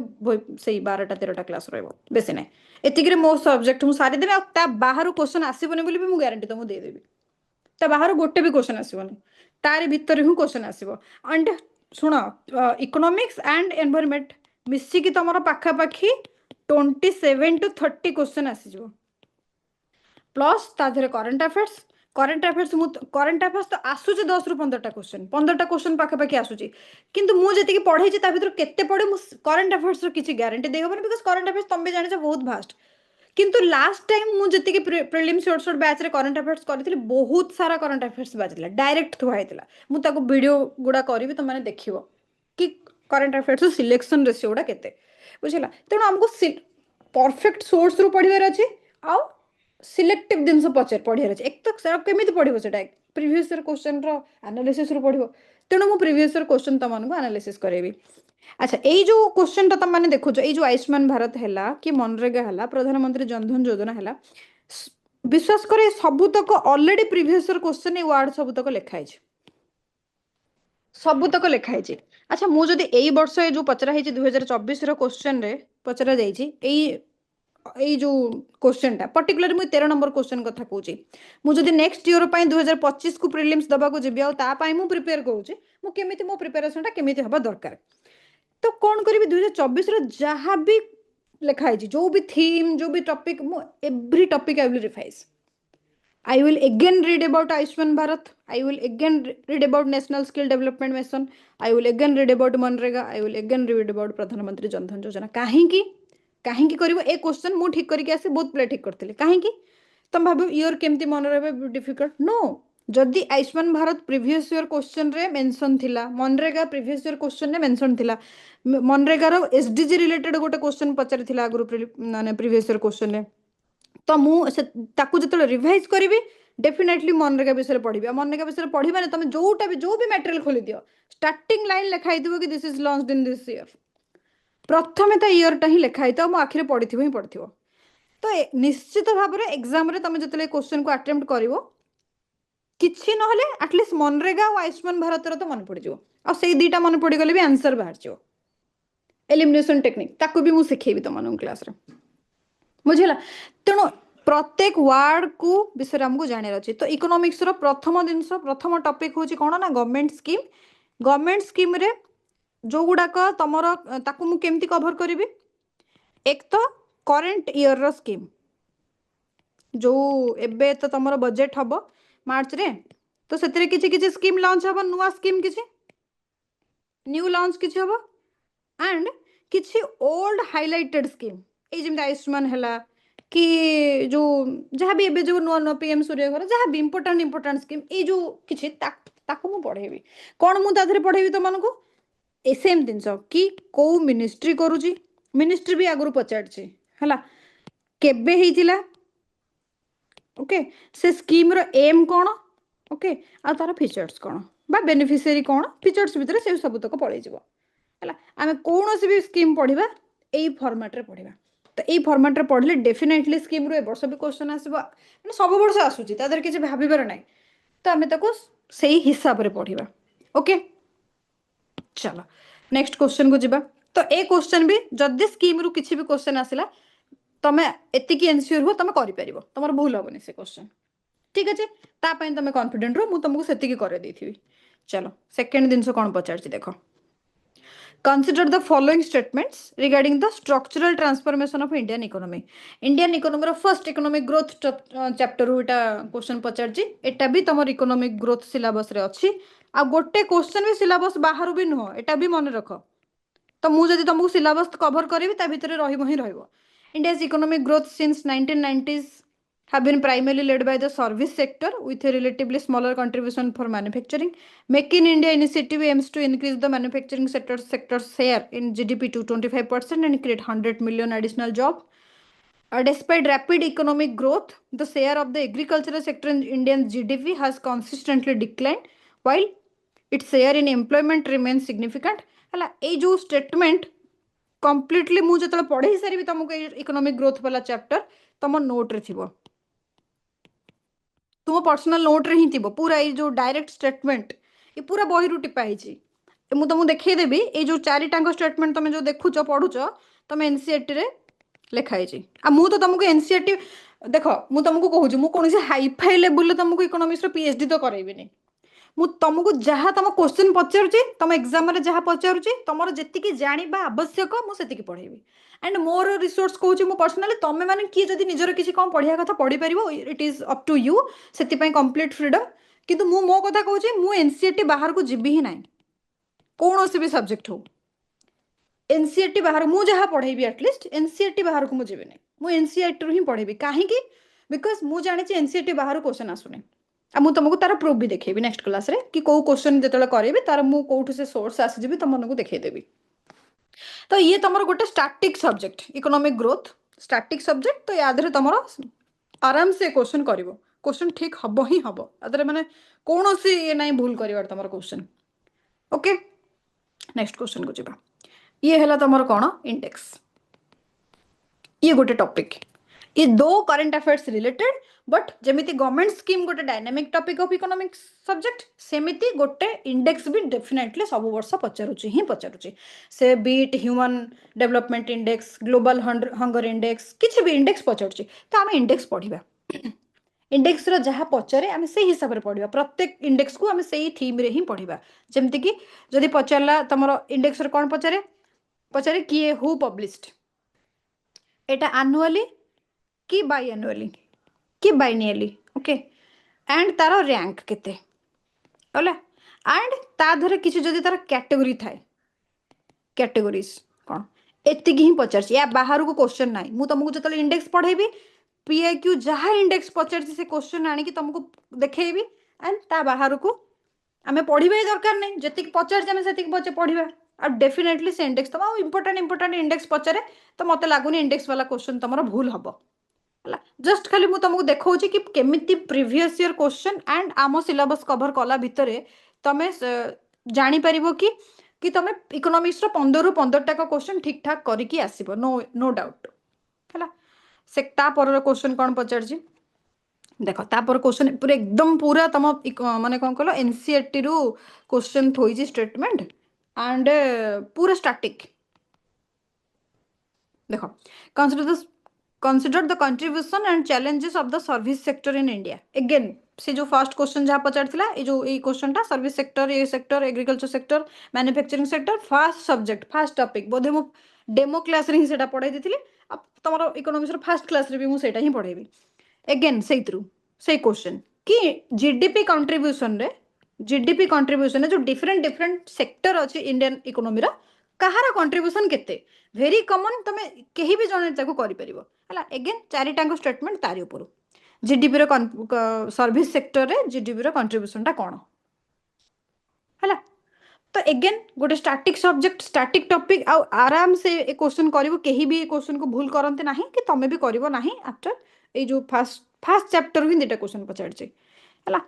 से 12टा-13टा क्लास रही, बेसी ना एतिक मो सब्जेक्ट मुझे सारीदेवी। आ बाहर क्वेश्चन आसबनी बोली भी मुझे ग्यारंटी तुमको देदेवी, ता बाहर गोटे भी क्वेश्चन आसबनी, तार भितर ही क्वेश्चन आसब। एंड शुण, इकोनॉमिक्स एंड एनवायरनमेंट मिसिकी तुम पाखापाखि 27 to 30 क्वेश्चन आसीज, प्लस ता देहरे करंट अफेयर्स। करंट अफेयर्स तो आसूचे 10 ରୁ 15टा क्वेश्चन, 15टा क्वेश्चन पाखापाखि आसूची, किंतु मुझे जी पढ़े ता भर केते पढ़े करंट अफेयर्स किसी ग्यारंटी दे हबनी, बिकज करंट अफेयर्स तुम भी जाने बहुत भास्ट। किंतु लास्ट टाइम मुझे प्रिलिम शॉर्ट शॉर्ट बैच रे करंट अफेयर्स करी बहुत सारा करंट अफेयर्स बाजिला, डायरेक्ट थुआ होता मुझे वीडियो गुड़ा करी तुमने देखियो कि करंट अफेयर्स सिलेक्शन रेशियो गुड़ा केते, बुझला। तेणु आमको परफेक्ट सोर्स रु पढ़िबार अछि, आउ सिलेक्टिव जिनस पचार पढ़ियार अछि। एक तो केमी पढ़ो से प्रीवियस ईयर क्वेश्चन रो एनालिसिस रु पढ़ो, तेणु मु प्रीवियस ईयर क्वेश्चन तुमको एनालिसिस करेबी। अच्छा, ये जो क्वेश्चन तुम मैंने देखो, ये जो आयुष्मान भारत है कि मनरेगा है, प्रधानमंत्री जनधन योजना है, विश्वास करे सबुतक ऑलरेडी प्रीवियस ईयर क्वेश्चन ये वर्ड सबुतक लिखाई, सबुतक लिखाई। अच्छा, मुझे यही वर्ष ये जो पचरा 2024 क्वेश्चन रे पचरा यही जो क्वेश्चन टा पर्टिकुलर मुझे 13 नंबर क्वेश्चन कथा कहूँ, मुझे नेक्स्ट ईयर 2025 को प्रिलिम्स दबा को जीवी आउ प्रिपेयर करूँ, केमी मो प्रिपेरेसन टा केमी हवा दरकार। तो कौन करी 2024 जहाँ भी लिखाई, जो भी थीम, जो भी topic, every topic I will revise. I will again read about Ayushman Bharat. I will again read about National Skill Development Mission. I will again read about Manrega. I will again read about प्रधानमंत्री जनधन योजना। कहीं कहीं करिवो ए question मु ठीक करके आसे बहुत play ठीक करथिले, कहीं तुम भाव ईयर केमती मन रहे डिफिकल्ट नो। जदि Ayushman Bharat previous year question रे मेंशन थिला, मनरेगा प्रीवियस ईयर क्वेश्चन रे मेंशन थिला, मनरेगा रो एसडीजी रिलेटेड गोटे क्वेश्चन पचारि थिला आगु माने प्रीवियस ईयर क्वेश्चन रे, तो मुझे जो रिवाइज करी डेफिनेटली मनरेगा विषय पढ़ी। मनरेगा विषय पढ़ी मैंने तुम जोटा भी जो भी मटेरियल खोली दियो, स्टार्टिंग लाइन लिखाई थी कि this is launched in this year, प्रथमे तो ईयर टा ही लिखाई तो मो आखिरे पढ़ी ही पढ़ी। तो निश्चित भाव में एग्जाम रे तुम जो क्वेश्चन को अटेम्प्ट करिवो, किछि नहले एटलिस्ट मनरेगा और आयुष्मान भारत तो मन पड़ जाओ, आ से दीटा मन पड़ गले भी आंसर बाहर जाओ। एलिमिनेशन टेक्निक ताकू भी मुझे शिखेबी तुम क्लास रे, बुझेगा। तेणु प्रत्येक वार्ड को विषय हमको जानार अच्छे। तो इकोनॉमिक्स रो प्रथम जिनस, प्रथम टॉपिक हूँ कौन ना गवर्नमेंट स्कीम। गवर्नमेंट स्कीम रे जो गुड़ाक तुम ताकू मु केमती कवर करी, एक तो करेंट ईयर रो स्कीम, जो एबे तो तुम बजेट हम मार्च रे, तो से किसी स्कीम लॉन्च हम, नुआ स्कीम किसी न्यू लॉन्च किसी हम, एंड किसी ओल्ड हाइलाइटेड स्कीम, ये जमी आयुष्मान है कि जो जहाँ भी एबे जो नुआ नुआ PM सूर्य घर जहाँ भी इंपोर्टाट स्कीम, ये जो किसी ताकू मु पढ़ेबी। कौन मु ताधरे पढ़ेबी तुमको सेम जिनस कि कौ मिनिस्ट्री करुची, मिनिस्ट्री भी आगु पचारछि है केबे हेइतिला, ओके से स्कीम रो एम कौन, ओके आ तार फीचर्स कौन बा बेनिफिशियरी कौन, फीचर्स भितर से सब तक पड़े है। आम कौन भी स्कीम पढ़ा यही फॉर्मेट रे पढ़ा, तो यही फॉर्मेट रे पढ़ले डेफिनेटली स्कीम रो ए वर्ष भी क्वेश्चन आसो, मैंने सब वर्ष आसूची तादर किसी भाबार ना, तो आम से हिसाब से पढ़ा। ओके चलो नेक्स्ट क्वेश्चन को जीवा। तो ए क्वेश्चन भी जदि स्कीम रु किसी भी क्वेश्चन आसला तुम एतिकी एनश्योर हो तुम कर तुम भूल हेनी से क्वेश्चन, ठीक अच्छे तापाई तुम कॉन्फिडेंट रो, मुझे तुमको से कर। चलो सेकेंड जिनस कौन पचार देख, Consider the following statements regarding the structural transformation of Indian economy. Indian economy ର first economic growth chapter ରୁ ଏଟା question ପଚାରିଛି. ଏଟା ବି ତମର economic growth syllabus ରେ ଅଛି. ଆଉ ଗୋଟେ question ବି syllabus ବାହାରୁ ବି ନୁହଁ, ଏଟା ବି ମନେ ରଖ. ତ ମୁଁ ଯଦି ତମକୁ syllabus cover କରିବି ତା ଭିତରେ ରହିବ ହିଁ ରହିବ. India's economic growth since 1990s have been primarily led by the service sector with a relatively smaller contribution for manufacturing. Make in India initiative aims to increase the manufacturing sector's share in GDP to 25% and create 100 million additional jobs. Despite rapid economic growth, the share of the agricultural sector in Indian GDP has consistently declined, while its share in employment remains significant. ହେଲା ଏଇ ଯୋଉ statement completely ମୁଁ ଯେତେବେଳେ ପଢେଇ ସାରିବି ତମକୁ ଏଇ economic growth वाला chapter ତମ note ରେ ଥିବ, तुम पर्सनल नोट रे ही थी पूरा ये जो डायरेक्ट स्टेटमेंट ये पूरा बही टिपा है. मुझे तुमको देखदेवी ये जो चारिटांग स्टेटमेंट तुम जो देखुच पढ़ुच तुम एनसीईआरटी रे लिखाई. मुझे तो तुमको एनसीईआरटी देख मुझे तुमको कहूँ मुझे कौन हाईफाई लेवल तुमको इकोनॉमिक्स रो पीएचडी तो करेबिनी. मुझे तुमको जहाँ तुम क्वेश्चन पचारुची तुम एग्जाम रे जहाँ पचारुची तुम जी जाना आवश्यक मुझे पढ़ेबी. एंड मोर रिसोर्स कहूँ मु पर्सनाली तुम मैंने किए जब निजर किसी कौन पढ़िया कथा पढ़ी पार it is up to you से कंप्लीट फ्रीडम. किंतु मु मो कथा कहूँ मु एनसीईआरटी बाहर को जीवी ही ना कौन भी सब्जेक्ट हो एनसीईआरटी बाहर मु जहाँ पढ़ेबी एटलिस्ट एनसीईआरटी बाहर को मुझे ना मु एनसीईआरटी रू ही पढ़ेबी कहीं बिकज मु जानी एनसीईआरटी बाहर क्वेश्चन आसुनी. मुझे तुमको तार प्रूफ भी देखेबी नेक्स्ट क्लास रे कि कौ क्वेश्चन जो करेबी तार मु कौटू से सोर्स आसीजी तुमको देखदेवी. तो ये तुम गोटे static subject economic growth static subject तो या तुम आराम से क्वेश्चन कर क्वेश्चन ठीक हम ही हम आदि मैंने कौन सी ये ना भूल कर तुम क्वेश्चन. ओके नेक्स्ट क्वेश्चन को जीवा. ये है तुम कौन इंडेक्स ये गोटे टॉपिक ये दो करंट अफेयर्स रिलेटेड बट जमीती गवर्नमेंट स्कीम गोटे dynamic topic of economics subject सेमिति गोटे इंडेक्स भी डेफिनेटली सब वर्ष पचारुची ही पचारुची से be it human development index global hunger index किसी भी इंडेक्स पचारुची तो आम इंडेक्स पढ़ा इंडेक्स रो जहाँ पचारे आम से हिसाब से पढ़ा प्रत्येक इंडेक्स को आम से थीम रे ही पढ़ा जमती कि जदि पचारा तुम इंडेक्स रे कौन पचारे पचारे किए हु पब्लिश्ड एटा आनुअली कि बाय एनुअली कि बाइनियली ओके एंड तार रैंक केते होला एंड ता धरे किसी जदि तार कैटेगरी थाए कैटेगरीज कौन एति ही पचार या बाहर को क्वेश्चन ना मु तुमको जो इंडेक्स पढ़ेबी पीआईक्यू जहाँ इंडेक्स पचार से क्वेश्चन आनिकी तुमको देखेबी एंड ता बाहर को आम पढ़ा दरकार नहीं जी पचार से पढ़ा और डेफिनेटली से इंडेक्स तुम इंपोर्टाट इंडेक्स पचारे तो मत लगुनि इंडेक्स वाला क्वेश्चन तुम भूल हम जस्ट खाली मुझे तुमको देखा कि केमिति प्रीवियस ईयर क्वेश्चन एंड आम सिलेबस कवर कला भितर तुम जापर कि तुम इकोनॉमिक्स 15 ରୁ 15टा क्वेश्चन ठीक ठाक करके आसब नो डाउट है से तापर क्वेश्चन कौन पचार देख तापर क्वेश्चन पूरा एकदम पूरा तुम माने कौन कह एनसीईआरटी रू क्वेश्चन थोड़ी स्टेटमेंट एंड पूरा स्टैटिक देख consider the contribution and challenges of the service sector in India. Again से जो फर्स्ट क्वेश्चन जहाँ पचार ये जो ये क्वेश्चन टा सर्विस सेक्टर ये sector agriculture sector manufacturing sector fast subject fast topic बोधे मु डेमो क्लास रे ही सेटा पढ़ाई देथिली अब तमरो इकोनॉमिक्स रो फर्स्ट क्लास रे भी मु सेटा ही पढ़ेबी अगेन से थ्रू से क्वेश्चन कि जीडीपी कंट्रीब्यूशन रे जो डिफरेंट डिफरेंट सेक्टर अछि इंडियन इकोनॉमी रा कहार कंट्रीब्यूशन केते वेरी कॉमन तुम कहीं भी जने ताको करि परिबो हला अगेन चारिटांग स्टेटमेंट तारि ऊपर जीडीपी रो सर्विस सेक्टर रे जीडीपी रो कंट्रीब्यूशन टा कोन हला तो अगेन गोटे स्टैटिक सब्जेक्ट स्टैटिक टॉपिक आ आराम से ए क्वेश्चन करिवो कहीं भी ए क्वेश्चन को भूल करंते नाही कि तमे भी करिवो नाही आफ्टर ए जो फर्स्ट चैप्टर ही दुटा क्वेश्चन पचार छै हला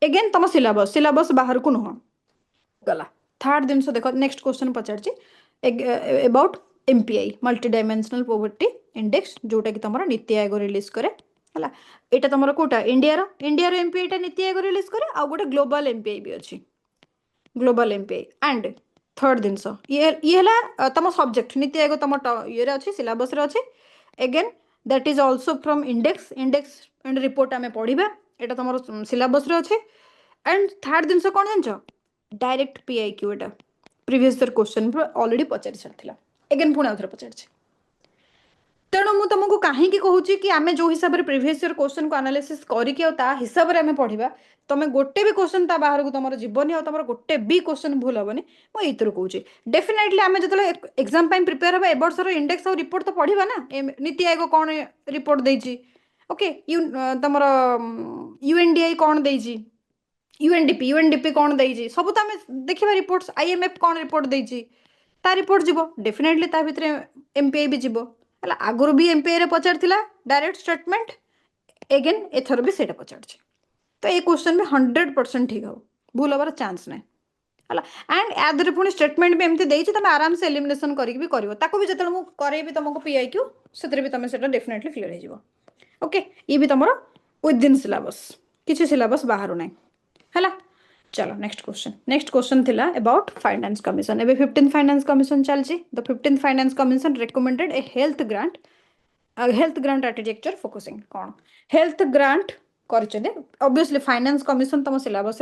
अगेन तुम सिलेबस बाहर को नुह गला थर्ड दिन से देखो next question Pachar about MPI multi dimensional poverty index जोटा कि तुम नीति आयोग रिलीज करे है यहाँ तुम कौटा इंडिया एमपीआई टा नीति आयोग रिलीज करे आ गोटे ग्लोबल एमपीआई भी अच्छी ग्लोबल एमपीआई एंड थर्ड जिनस ये तुम सब्जेक्ट नीति आयोग तुम ये अच्छी सिलेबस अच्छी again that is also from index and report आम पढ़ा यहाँ तुम सिलेबस अच्छे एंड थर्ड जिनस कौन जान डायरेक्ट पीआईक्यू एटा प्रीवियस ईयर क्वेश्चन ऑलरेडी पचारि सारथिला एगेन पुणी आउथरे पचारछि तेणु मु तुमको कहीं कहूँ कि आम जो हिसाब से प्रीवियस ईयर क्वेश्चन को एनालिसिस करके हिसाब से आम पढ़ा तुम गोटे भी क्वेश्चन ता बाहर को तुम जीवन और तुम गोटे भी क्वेश्चन भूल हेनी मुझे कहूँ डेफिनेटली आम जो एग्जाम प्रिपेयर हाँ एबर्षर इंडेक्स और रिपोर्ट तो पढ़ा ना नीति आयोग कौन रिपोर्ट देती ओके तुम यूएनडीआई कौन देती यूएनडीपी कौन देती सब तो आम देखा रिपोर्ट्स आईएमएफ कौन रिपोर्ट देती ता रिपोर्ट जीव डेफिनेटली ता भितर एमपीआई भी जीव है आगुरी भी एमपीआई रे पचार डायरेक्ट स्टेटमेंट एगेन एथर भी सेटा पचार तो ये क्वेश्चन भी 100% ठीक हम भूल हबार चांस ना है एंड याद पुणी स्टेटमेंट भी एमती देती तुम आराम से एलिमिनेशन करके भी कर भी जो मुझे तुमको पीआईक्यू से भी तुम से डेफिनेटली क्लियर हो ओके ये भी तुम विदिन सिलेबस किसी सिलेबस बाहर ना है चलो नेक्स्ट क्वेश्चन थिला अबाउट फाइनेंस कमिशन एबे 15th फाइनेंस कमिशन चलची the 15th finance commission recommended a health grant architecture focusing कौन हेल्थ ग्रांट करछने ऑब्वियसली फाइनेंस कमिशन तुम सिलेबस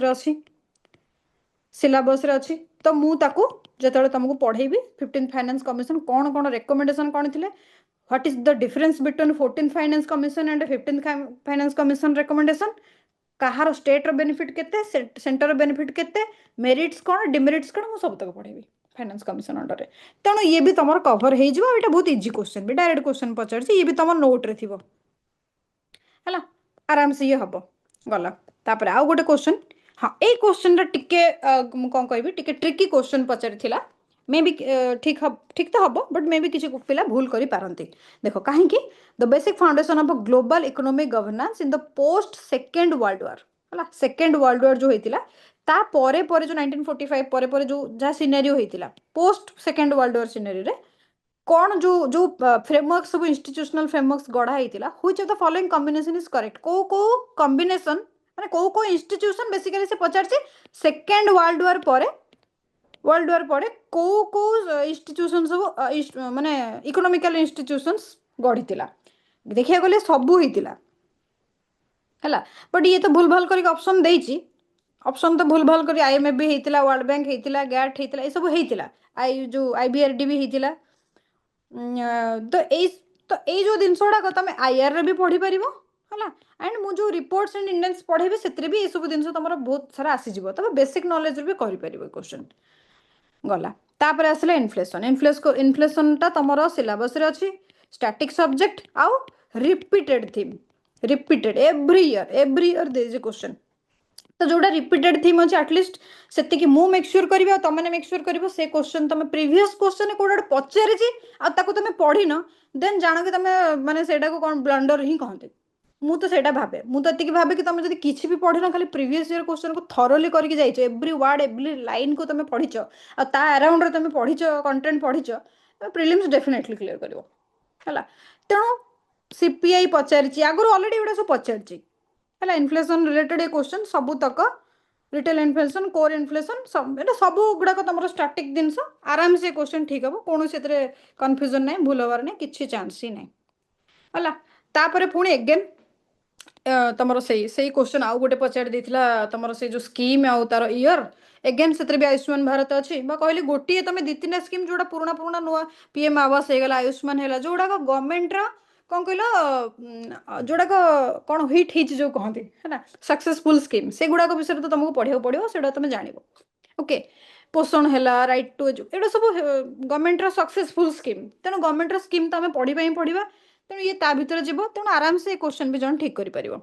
रे अछि तो मु ताकू जेतले तुमको पढ़ेबी 15th फाइनेंस कमिशन कौन कौन रिकमेंडेशन कौन थिले what is the difference between 14th finance commission and 15th finance commission recommendation कहार स्टेट रो बेनिफिट केते सेंटर बेनिफिट केते मेरिट्स कौन डिमेरिट्स कौन सब तक पढ़ेबी फाइनेंस कमिशन अंडर तेणु ये भी तुम कवर हो ये बहुत इजी क्वेश्चन भी डायरेक्ट क्वेश्चन पचार ये भी तुम नोट रे थी है आराम से ये हम गला तापर आउ गोटे क्वेश्चन हाँ ये क्वेश्चन टिके कौन कह ट्रिकी क्वेश्चन पचारि मे भी ठीक तो हम बट मे भी किसी पिला भूल करी पारंती देखो कहीं the basic foundation of global economic governance in the post second world war है सेकेंड वर्ल्ड वार जो होता ता परे परे जो 1945 परे परे जो जहाँ सिनेरियो होता post second world war scenario रे कौन जो जो फ्रेमवर्क सब इंस्टीट्यूशनल फ्रेमवर्क्स गढ़ा होता which of the following combination is correct को कॉम्बिनेशन माने को इंस्टीट्यूशन बेसिकली से पचार सेकेंड वर्ल्ड वार परे को इंस्टीट्यूशन सब माने इकोनॉमिकल इंस्टीट्यूशंस गढ़ी देखिया गले सबू होता है बट ये तो भूल भाल कर ऑप्शन देती ऑप्शन तो भूल भाल कर आईएमएफ भी होता वर्ल्ड बैंक होता गैट होता ये सब होता आई जो आईबीआरडी भी होता तो ये जो जिनस गुड़ाक तुम आईआर रे भी पढ़ी पार है एंड मु जो रिपोर्ट्स एंड इंडेक्स पढ़ेबी से भी ये सब जिन तुम बहुत सारा आसीज तुम बेसिक नॉलेज भी कर क्वेश्चन गला तापर आसला इनफ्लेशन इनफ्लेशन टा तुम सिलेबस रे अच्छी स्टैटिक सब्जेक्ट आउ repeated theme repeated every year दे क्वेश्चन तो जोटा रिपीटेड थीम अच्छे आटलिस्ट से मु मेक श्योर करी तुमने मेक श्योर कर से क्वेश्चन तुम प्रीवियस क्वेश्चन कौटे पचारि तुम पढ़ी न देन जान कि तुम माने सेटा को कौन ब्लंडर ही कहते मु तो सेटा भावे मुझे भावे कि तुम किसी भी पढ़ी ना खाली प्रीवियस ईयर क्वेश्चन को थरोली करके जाइछ एव्री वर्ड एव्री लाइन को तुम पढ़ीच ता अराउंड रे तुम पढ़ीच कंटेंट पढ़ीच प्रिलिम्स डेफिनेटली क्लियर करिवो हला तेणु सीपीआई पचारि आगुरी ऑलरेडी एटा सब पचारि है इनफ्लेशन रिलेटेड ये क्वेश्चन सबू तक रिटेल इनफ्लेशन कोर इनफ्लेशन सब गुड़ाक तुम स्टाटिक जिनस आराम से क्वेश्चन ठीक हम कौन से कन्फ्यूजन ना भूल हबार ना कि चांस ही ना है तापर पुणी एगेन तुम से क्वेश्चन आउ गोटे पचारि देथिला तुम से जो स्कीम आउ तार ईयर एगेन से भी आयुष्मान भारत अच्छी कहली गोटे तुम दी तीन स्कीम जोड़ा पुराना पुराना नुआ पीएम आवास होगा आयुष्मान है जोड़ा गवर्नमेंट कौन कहल जोड़ाक कौन हिट हिट जो कहते है सक्सेसफुल स्कीम से गुड़ाक विषय तो तुमको पढ़ा पड़ो से तुम जान ओके पोषण है राइट टू एटा सब गवर्नमेंट सक्सेसफुल स्कीम तेणु गवर्नमेंट स्कीम तो आम पढ़ा पढ़ा तेणु ये ता भीतर जीव तेणु आराम से क्वेश्चन भी जन ठीक कर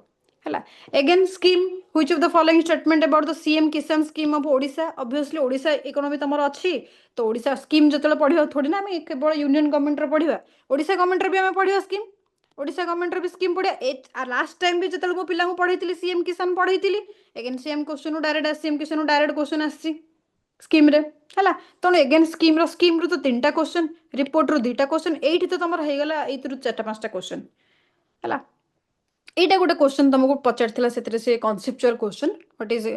है again scheme which of the following statement about the CM Kisan scheme of Odisha obviously Odisha economy तुम अच्छी तो ओडिशा स्कीम जो पढ़ा थोड़ी ना आम केवल यूनियन गवर्नमेंट पढ़ा ओडिशा गवर्नमेंट भी आम पढ़ा स्कीम ओडिशा गवर्नमेंट भी स्कीम पढ़िया लास्ट टाइम भी जो पिला पढ़ी सीएम किसान पढ़ी again CM question direct CM Kisan direct question आसी स्कीम रे है तेणु एगेन स्कीम रू तो 3टा क्वेश्चन रिपोर्ट रू 2टा क्वेश्चन ये तो तुम होगा ये 4-5टा क्वेश्चन है यहाँ गोटे क्वेश्चन तुमको पचार से conceptual question what is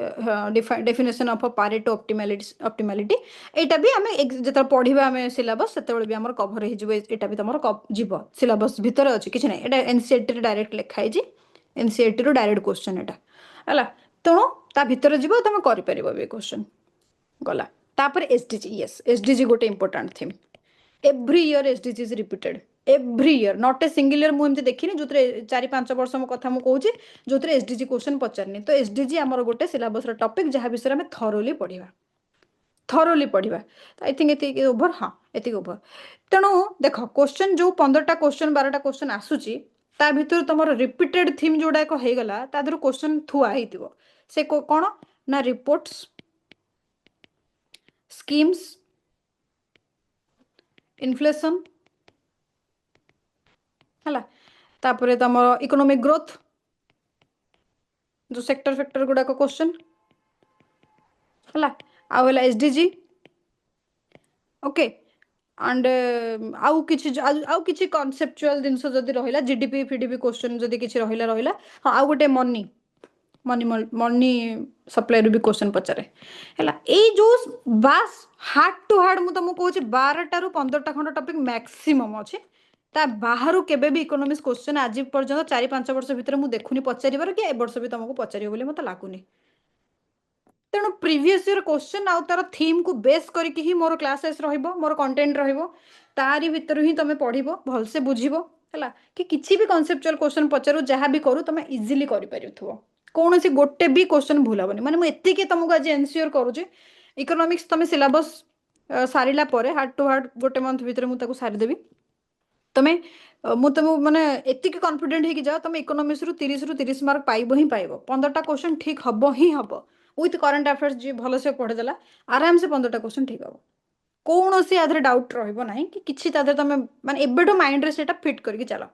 definition of Pareto optimality यहाँ भी आम जो पढ़ा आम सिलेबस से भी आम कभर होटा भी तुम जीव सिलेबस भितर अच्छी किसी ना यहाँ एनसीईआरटी डायरेक्ट लिखाई एनसीईआरटी रू डायरेक्ट क्वेश्चन यहाँ है तेणु ता भितर जीव तुम कर क्वेश्चन गला तापर एसडीजी यस एसडीजी गोटे इंपोर्टेंट थिम every year SDG is repeated every year not a single year मुझे देखनी जो 4-5 वर्ष मो कथा मुझे कहूँ जो एसडीजी क्वेश्चन पचारनी तो एसडीजी आमर गोटे सिलेबस टॉपिक जहाँ विषय में थरोली पढ़ा आई थिंक ये ओभर हाँ ये ओभर तेणु देख क्वेश्चन जो 15टा क्वेश्चन 12टा क्वेश्चन आसूची ता भीतर तुम रिपीटेड थीम जोड़ा एक होगला ता देहर क्वेश्चन थुआ होइतिबो से कौन ना रिपोर्ट्स स्कीम्स इन्फ्लेशन है तापर तुम इकोनॉमिक ग्रोथ जो सेक्टर फेक्टर गुड़ाक क्वेश्चन है आउ एसडीजी ओके एंड आउ किछि कॉन्सेप्चुअल जिनस जदि रहिला जीडीपी फीडीपी क्वेश्चन जदि किछि रहिला हाँ आउ गोटे मनी मनी मनी सप्लाई भी क्वेश्चन पचारे है यही जो बास हार्ड टू हार्ड मुझे तुमको कहूँ 12 ରୁ 15ଟା खंड टॉपिक मैक्सिमम अच्छे ता बाहर केबे भी इकोनॉमिक्स क्वेश्चन आज पर्यंत 4-5 वर्ष भितर मुझे देखुनी पचारिबार कि ए वर्ष भी तुमको पचारियो बोली मते लागुनी तेणु प्रीवियस ईयर क्वेश्चन आउ तार थीम को बेस करके ही मोर क्लासेस रहिबो मोर कंटेंट रहिबो तारी भीतर ही तुम पढ़िबो भलसे बुझिबो है कि किसी भी कॉन्सेप्चुअल क्वेश्चन पचारू जहाँ भी करू तुम इजिली कर पारुथबो कौन सी गोटे भी क्वेश्चन भूल हेनी माने मुझे तुमको आज एनश्योर करुचे इकोनॉमिक्स तुम सिलेबस सारिला परे हार्ड टू हार्ड गोटे मंथ भितर मुझे सारीदेवी तुम तुम माने एतिक कॉन्फिडेंट हो जाओ तुम इकोनॉमिक्स रु 30 मार्क पाइब ही पाइब 15टा क्वेश्चन ठीक हम ही हम विथ करंट अफेयर्स जी भलसे पढ़ीदेला आराम से 15टा क्वेश्चन ठीक हम कौन सी आधे डाउट रहा कि किसी तुम माने एबेठो माइंड रे सेटा फिट करके चलो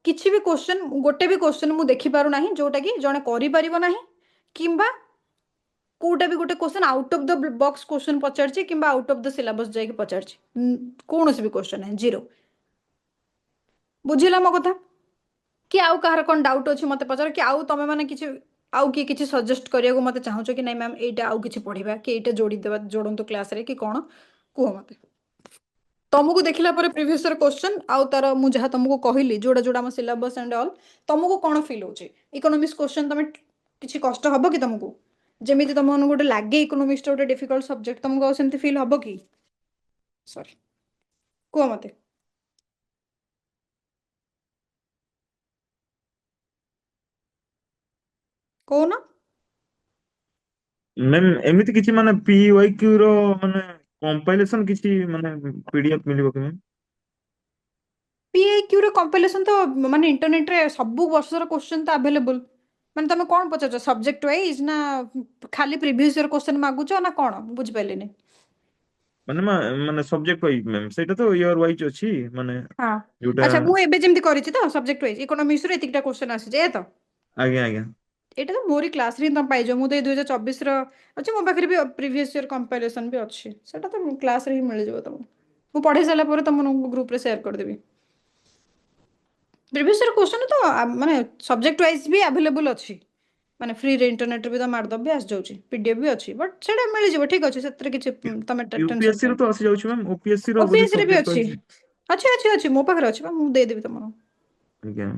किसी भी क्वेश्चन गोटे भी क्वेश्चन मुझे देखिपार ना जोटा कि जड़े कर किंबा कोटा भी गोटे question out of the box question पचारछि किंबा आउट ऑफ द सिलेबस जाके पचारछि कौन भी क्वेश्चन है जीरो बुझिला मो कथा कि आउ कहार कौन डाउट अच्छी मत पचार कि आउ तुम मैंने किसी आउ किए किसी सजेस्ट करिया मत चाहूच कि नहीं मैम एटा आउ किसी पढ़ा कि एटा जोड़ीदेवा जोड़तु क्लास रे कि कौन कह मत तुमको देखला पर प्रीवियस ईयर क्वेश्चन आउ तार मु जहाँ तुमको कहली जोड़ा जोड़ा आम सिलेबस एंड ऑल तुमको कौन फील होचे इकोनॉमिक्स क्वेश्चन तुम किसी कष्ट हम कि तुमको जमी तुम गोटे लगे इकोनॉमिक्स गोटे डिफिकल्ट सब्जेक्ट तुमको सेमती फील हम कि सॉरी कह मत कौन मैम एमिति किछि माने पीवाईक्यू रो माने कंपाइलेशन किछि माने पीडीएफ मिलिबो कि मैम पीएक्यू रे कंपाइलेशन तो माने इंटरनेट रे सब वर्षर क्वेश्चन तो अवेलेबल माने तुम कौन पचार सब्जेक्ट वाइज ना खाली प्रीवियस ईयर क्वेश्चन मागुच ना कौन बुझी पाइलेनी माने माने सब्जेक्ट वाइज मैम सेटा तो ईयर वाइज अछि माने हाँ जोटा अच्छा मु एबे जेमती करिछि तो सब्जेक्ट वाइज इकोनॉमिक्स रे एतिकटा क्वेश्चन आसी जे तो आज्ञा आज्ञा एटा तो मोरी क्लास रे तुम पाइजो मु तो 2024 रो अछि मो पाखरे भी प्रीवियस ईयर कंपैरिजन भी अछि सेटा तो क्लास रे ही मिल जेबो तुम मु पढ़े साला पर तुम ग्रुप रे शेयर कर देबी प्रीवियस ईयर क्वेश्चन तो माने सब्जेक्ट वाइज भी अवेलेबल अछि माने फ्री रे इंटरनेट रे भी तो मारदब भी आस जाउची पीडीएफ भी अछि बट सेटा मिल जेबो ठीक अछि सेतरे किछि तमे टेंशन यूपीएससी रो तो आसी जाउछि मैम ओपीएससी रो बोली ओपीएस रे भी सब्जेक्ट अछि वाइज अछि मो पाखरे अछि मु दे देबी तुमरो आज्ञा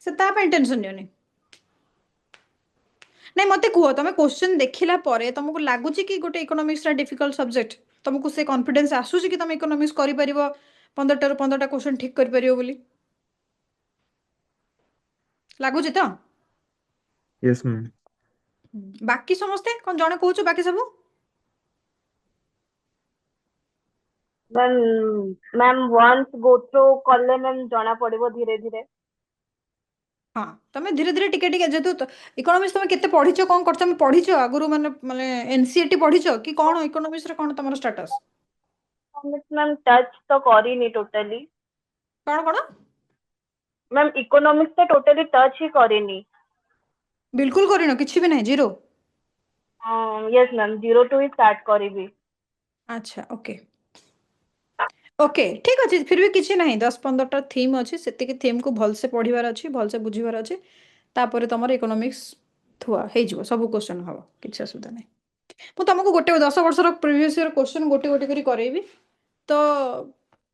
से ता पे टेंशन नियोनी नहीं मत कह तुम क्वेश्चन देखला परे तुमको लगुच कि गोटे इकोनॉमिक्स डिफिकल्ट सब्जेक्ट तुमको से कॉन्फिडेंस आसूची कि तुम इकोनॉमिक्स कर 15टा ରୁ 15ଟା क्वेश्चन ठीक कर परियो बोली लगुच तो यस मैम बाकी समस्ते कौन जने कहूच बाकी सब ma'am ma'am once go through कले मैम जना पड़िबो धीरे धीरे हाँ तुम धीरे धीरे टिके टिके जेतु इकोनॉमिक्स तुम केते पढ़िचो कौन कर तुम पढ़िचो आगुरु माने माने एनसीईटी पढ़िचो कि कौन इकोनॉमिक्स रे कौन तमरो स्टेटस मैम टच तो करिनी टोटली कौन कौन मैम इकोनॉमिक्स तो टोटली टच ही करिनी बिल्कुल करिनो किछि भी नहीं जीरो यस मैम 0 टू ही स्टार्ट करिबी अच्छा ओके ओके ठीक अच्छे फिर भी किसी ना 10-15टा थीम अच्छी से थीम को भलसे पढ़ार अच्छी भलसे बुझार अच्छी तापर तुम इकोनॉमिक्स थुआ हो सब क्वेश्चन हम किसी असुविधा नहीं मुझे तुमको गोटे 10 वर्षर प्रीवियस ईयर क्वेश्चन गोटे गोटे करी करेबी तो